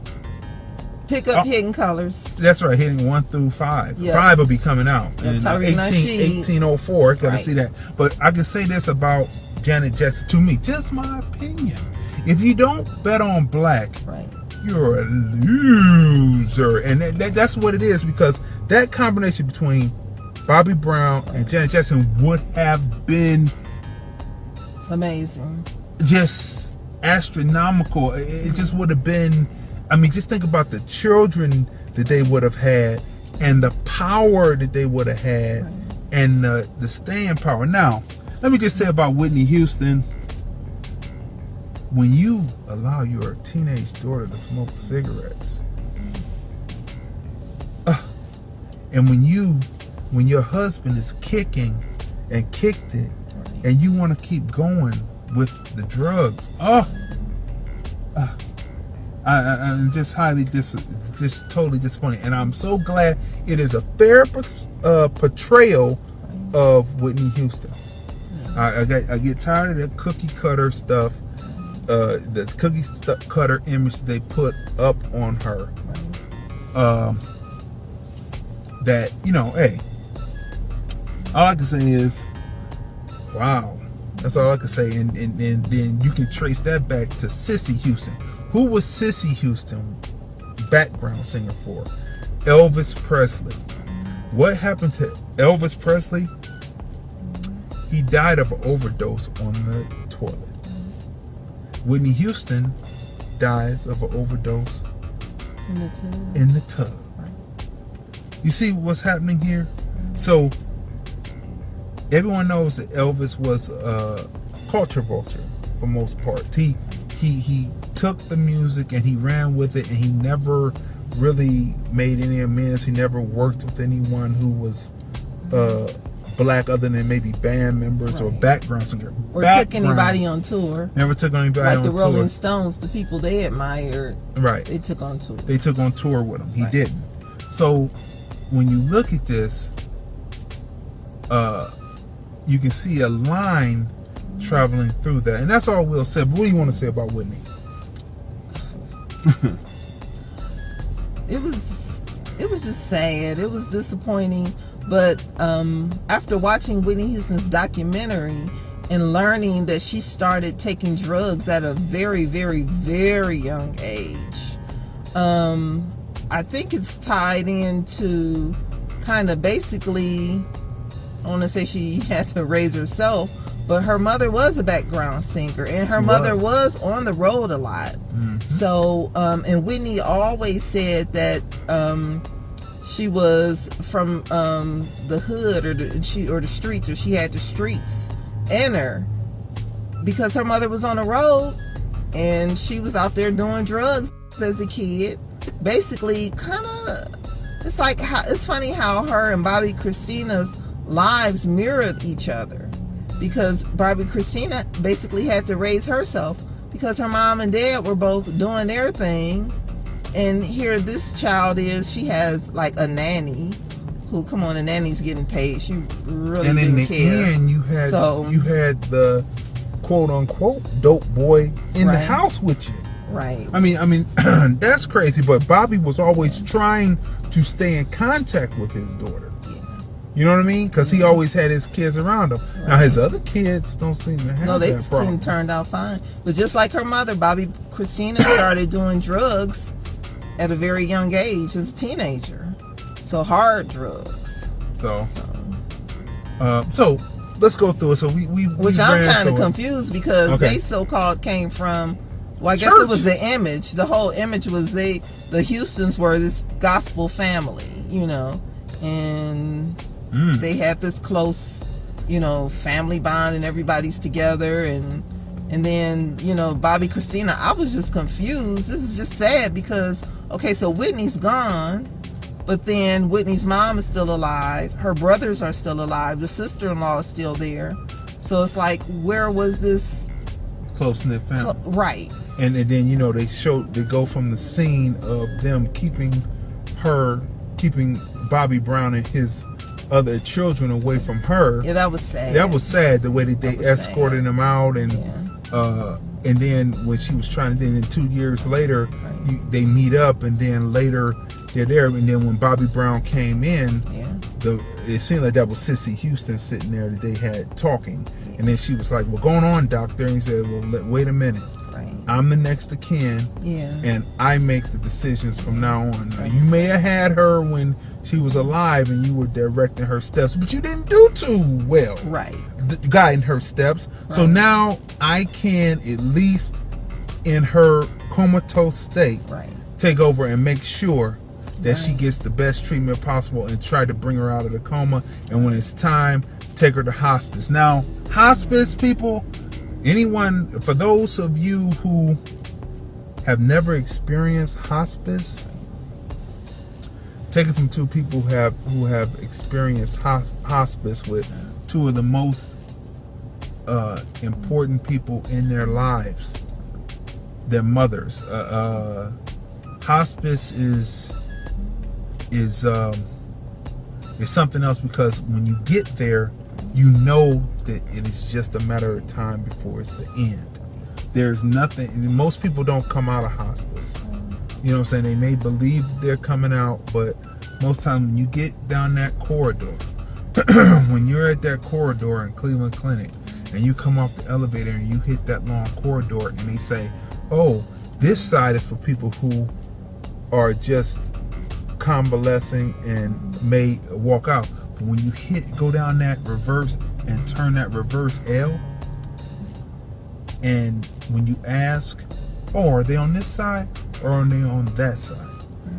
Pick up Hidden Colors.
That's right, Hidden 1 through 5.
Yeah.
5 will be coming out in
Tyree Nasheed.
1804. Gotta
Right.
see that. But I can say this about Janet Jackson, to me, just my opinion. If you don't bet on black,
Right.
you're a loser. And that's what it is, because that combination between Bobby Brown and Janet Jackson would have been
Amazing.
just astronomical. It just would have been, I mean, just think about the children that they would have had and the power that they would have had,
Right.
and the staying power. Now, let me just say about Whitney Houston, when you allow your teenage daughter to smoke cigarettes, and when your husband is kicking and kicked it, and you want to keep going with the drugs, I'm just highly just totally disappointed. And I'm so glad it is a fair portrayal of Whitney Houston. I get tired of that cookie cutter stuff, the cookie cutter image they put up on her. That, you know, hey, all I can say is, wow. That's all I can say. And then you can trace that back to Sissy Houston. Who was Sissy Houston background singer for? Elvis Presley. What happened to Elvis Presley? He died of an overdose on the toilet. Whitney Houston dies of an overdose in the tub. You see what's happening here? So everyone knows that Elvis was a culture vulture for most part. He took the music and he ran with it, and he never really made any amends. He never worked with anyone who was black, other than maybe band members or background singer.
Or took anybody on tour.
Never took anybody on tour.
Like the Rolling Stones, the people they admired.
Right.
They took on tour.
They took on tour with him. He didn't. So when you look at this, you can see a line traveling through that, and that's all we'll say. But what do you want to say about Whitney?
It was just sad. It was disappointing. But after watching Whitney Houston's documentary and learning that she started taking drugs at a very, very, very young age, I think it's tied into kind of basically, I want to say she had to raise herself, but her mother was a background singer, and her mother was on the road a lot. Mm-hmm. So, and Whitney always said that she was from the hood or the streets, or she had the streets in her, because her mother was on the road and she was out there doing drugs as a kid. Basically, kind of, it's funny how her and Bobby Christina's lives mirrored each other, because Bobby Christina basically had to raise herself because her mom and dad were both doing their thing, and here this child is, she has like a nanny who, come on, the nanny's getting paid, she really
and
didn't
in the
care.
end you had the quote unquote dope boy in the house with you.
Right.
I mean, that's crazy. But Bobby was always trying to stay in contact with his daughter. Yeah. You know what I mean? Because he always had his kids around him. Right. Now his other kids don't seem to have that problem.
No, they turned out fine. But just like her mother, Bobby Christina started doing drugs at a very young age as a teenager. So hard drugs. So
let's go through it. So we
which I'm kind of confused, because they so-called came from, well, I guess it was the image. The whole image was the Houstons were this gospel family, you know, and they had this close, you know, family bond, and everybody's together, and then, you know, Bobby Christina, I was just confused. It was just sad because, okay, so Whitney's gone, but then Whitney's mom is still alive, her brothers are still alive, the sister-in-law is still there, so it's like, where was this
close-knit family?
Right.
And then, you know, they go from the scene of them keeping Bobby Brown and his other children away from her.
Yeah, that was sad.
That was sad, the way that they escorted him out, and and then when she was trying to, then 2 years later, they meet up, and then later they're there, and then when Bobby Brown came in, it seemed like that was Cissy Houston sitting there that they had talking, and then she was like, "What's going on, doctor?" And he said, "Well, wait a minute. I'm the next of kin, and I make the decisions from now on. Now, you may have had her when she was alive and you were directing her steps, but you didn't do too well, guiding her steps. So now I can, at least in her comatose state, take over and make sure that she gets the best treatment possible and try to bring her out of the coma. And when it's time, take her to hospice." Now, hospice, people, anyone, for those of you who have never experienced hospice, take it from two people who have experienced hospice with two of the most important people in their lives, their mothers. Hospice is something else, because when you get there, you know that it is just a matter of time before it's the end. There's nothing, most people don't come out of hospice. You know what I'm saying? They may believe they're coming out, but most times when you get down that corridor, when you're at that corridor in Cleveland Clinic, and you come off the elevator and you hit that long corridor, and they say, "Oh, this side is for people who are just convalescing and may walk out." But when you go down that reverse and turn that reverse L, and when you ask, "Oh, are they on this side or are they on that side?"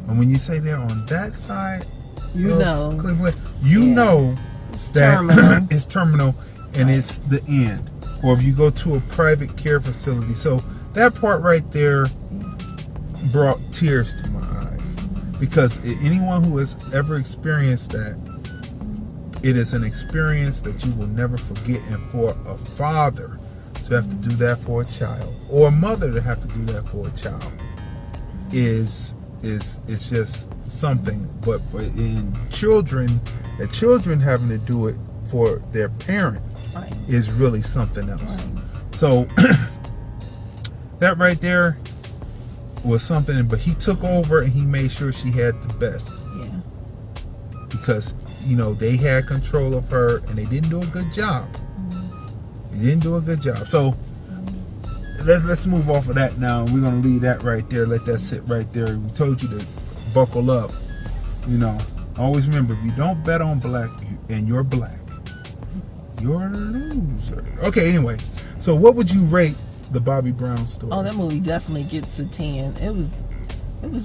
And when you say they're on that side, you know
it's
that
terminal.
it's terminal, and it's the end. Or if you go to a private care facility. So that part right there brought tears to my eyes, because anyone who has ever experienced that, it is an experience that you will never forget. And for a father to have to do that for a child, or a mother to have to do that for a child, is just something. But in children, the children having to do it for their parent is really something else. So that right there was something. But he took over and he made sure she had the best. Because they had control of her, and they didn't do a good job. So let's move off of that now. We're gonna leave that right there. Let that sit right there. We told you to buckle up. Always remember, if you don't bet on black and you're black, you're a loser. Okay, anyway. So what would you rate the Bobby Brown story?
Oh, that movie definitely gets a 10. It was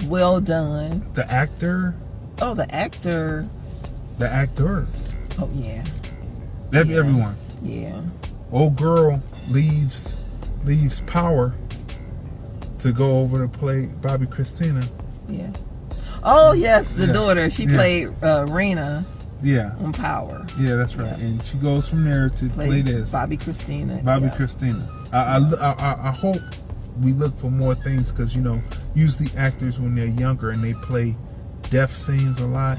well done.
The actor?
Oh, the actor.
The actors.
Oh, yeah.
Everyone.
Yeah.
Old girl leaves Power to go over to play Bobby Christina.
Yeah. Oh, yes, the daughter. She played Rena.
Yeah.
On Power.
Yeah, that's right. Yeah. And she goes from there to play this.
Bobby Christina.
Christina. I hope we look for more things, because usually actors, when they're younger and they play death scenes a lot,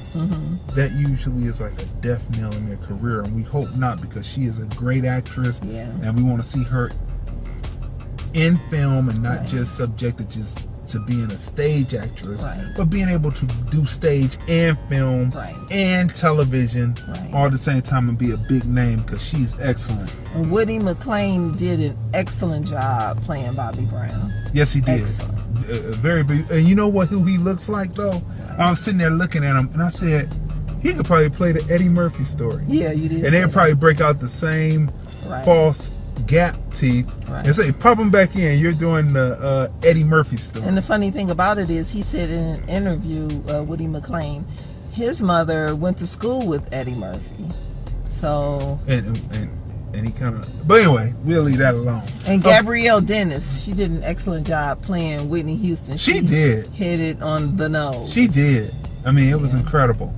that usually is like a death knell in their career, and we hope not, because she is a great actress, and we want to see her in film and not just subjected just to being a stage actress, but being able to do stage and film and television all at the same time and be a big name, because she's excellent.
And Woody McClain did an excellent job playing Bobby Brown.
Yes, he did.
Excellent.
Very big. And you know who he looks like, though? I was sitting there looking at him, and I said, he could probably play the Eddie Murphy story.
Yeah, you did.
And they'd probably break out the same false gap teeth and say, "Pop them back in. You're doing the Eddie Murphy story."
And the funny thing about it is, he said in an interview, Woody McClain, his mother went to school with Eddie Murphy. So
and he kind of, but anyway, we'll leave that alone.
And Gabrielle Dennis, she did an excellent job playing Whitney Houston.
She did
hit it on the nose.
She did. I mean, it was incredible.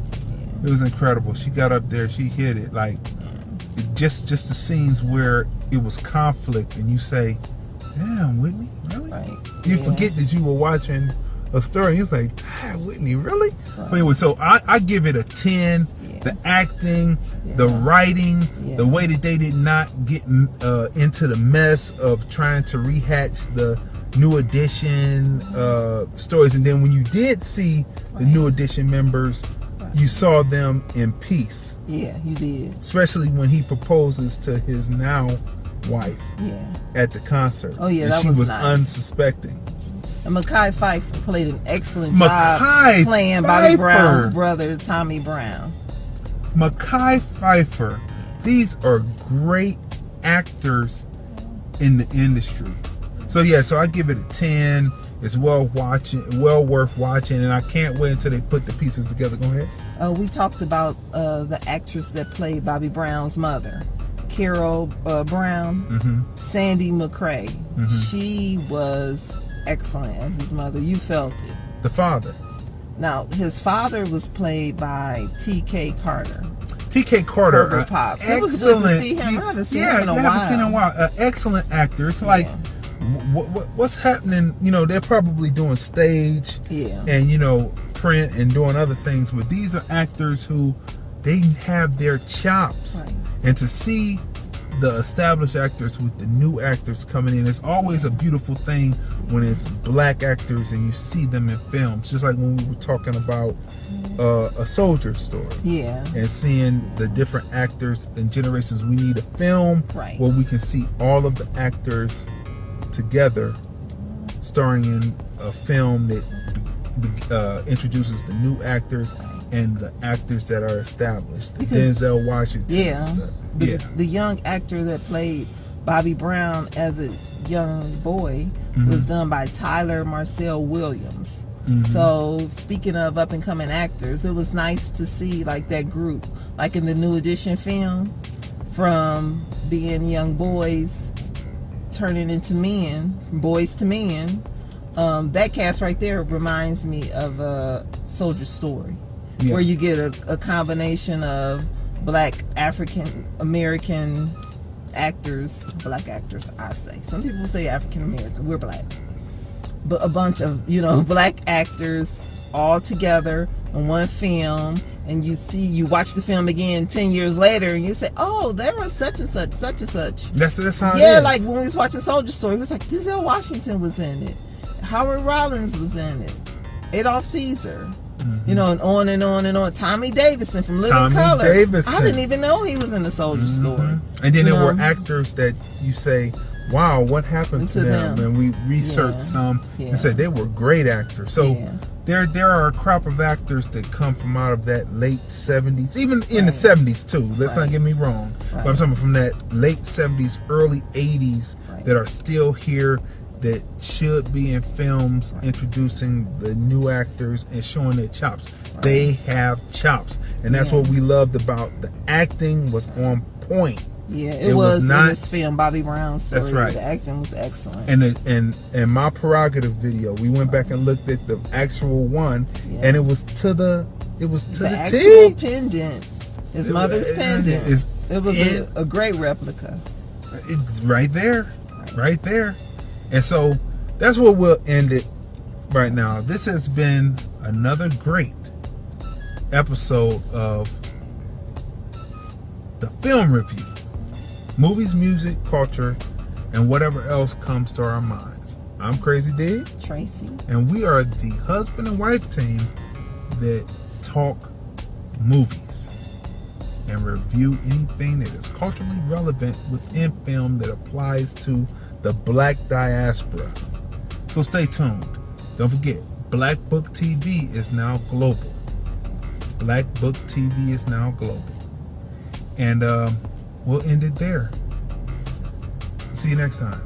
It was incredible. She got up there, she hit it. Like, just the scenes where it was conflict, and you say, "Damn, Whitney, really?" You forget that you were watching a story, and you're like, "Damn, Whitney, really?" But anyway, so I give it a 10. The acting, the writing, the way that they did not get into the mess of trying to rehatch the New Edition stories. And then when you did see the New Edition members, you saw them in peace.
Yeah, you did.
Especially when he proposes to his now wife at the concert.
Oh, yeah,
and
that
she was
nice.
Unsuspecting.
And Mekhi Phifer played an excellent job playing Bobby Brown's brother, Tommy Brown.
Mekhi Phifer. These are great actors in the industry. So yeah, so I give it a 10. It's well worth watching, and I can't wait until they put the pieces together. Go ahead.
We talked about the actress that played Bobby Brown's mother, Carol Brown, Sandy McRae. She was excellent as his mother. You felt it.
The father.
Now, his father was played by T.K. Carter.
T.K. Carter,
Pops. It was good to see him. I haven't seen him in a while.
Yeah, I haven't seen him in a while. Excellent actor. It's like, what's happening? You know, they're probably doing stage and, print and doing other things. But these are actors who, they have their chops. Right. And to see the established actors with the new actors coming in, it's always a beautiful thing when it's black actors and you see them in films, just like when we were talking about A Soldier Story, and seeing the different actors and generations. We need a film where we can see all of the actors together starring in a film that introduces the new actors and the actors that are established. Denzel Washington and stuff.
The young actor that played Bobby Brown as a young boy was done by Tyler Marcel Williams. So speaking of up and coming actors, it was nice to see like that group, like in the New Edition film, from being young boys turning into men, from boys to men. That cast right there reminds me of a Soldier Story, where you get a combination of black African American actors, black actors, I say. Some people say African American, we're black. But a bunch of, black actors all together in one film, and you watch the film again 10 years later, and you say, oh, there was such and such, such and such.
That's how it is.
Yeah, like when we was watching Soldier Story, it was like Denzel Washington was in it. Howard Rollins was in it. Adolph Caesar. And on and on and on. Tommy Davidson from Living Color. I didn't even know he was in the Soldier Story. And
then there were actors that you say, wow, what happened to them? And we researched some and said they were great actors. So there are a crop of actors that come from out of that late 70s, even in the 70s too. Let's not get me wrong. But I'm talking from that late 70s, early 80s that are still here, that should be in films, introducing the new actors and showing their chops. They have chops, and that's what we loved about the acting. Was on point.
Yeah, it was not in this film, Bobby Brown's story.
That's right.
The acting was excellent.
And my prerogative video, we went back and looked at the actual one, and it was to the
actual pendant. His mother's pendant. It was a great replica.
It's right there. And so that's where we'll end it right now. This has been another great episode of the film review. Movies, music, culture, and whatever else comes to our minds. I'm Crazy Dee,
Tracey,
and we are the husband and wife team that talk movies and review anything that is culturally relevant within film that applies to the black diaspora. So stay tuned. Don't forget, Blackbook TV is now global. Blackbook TV is now global. And we'll end it there. See you next time.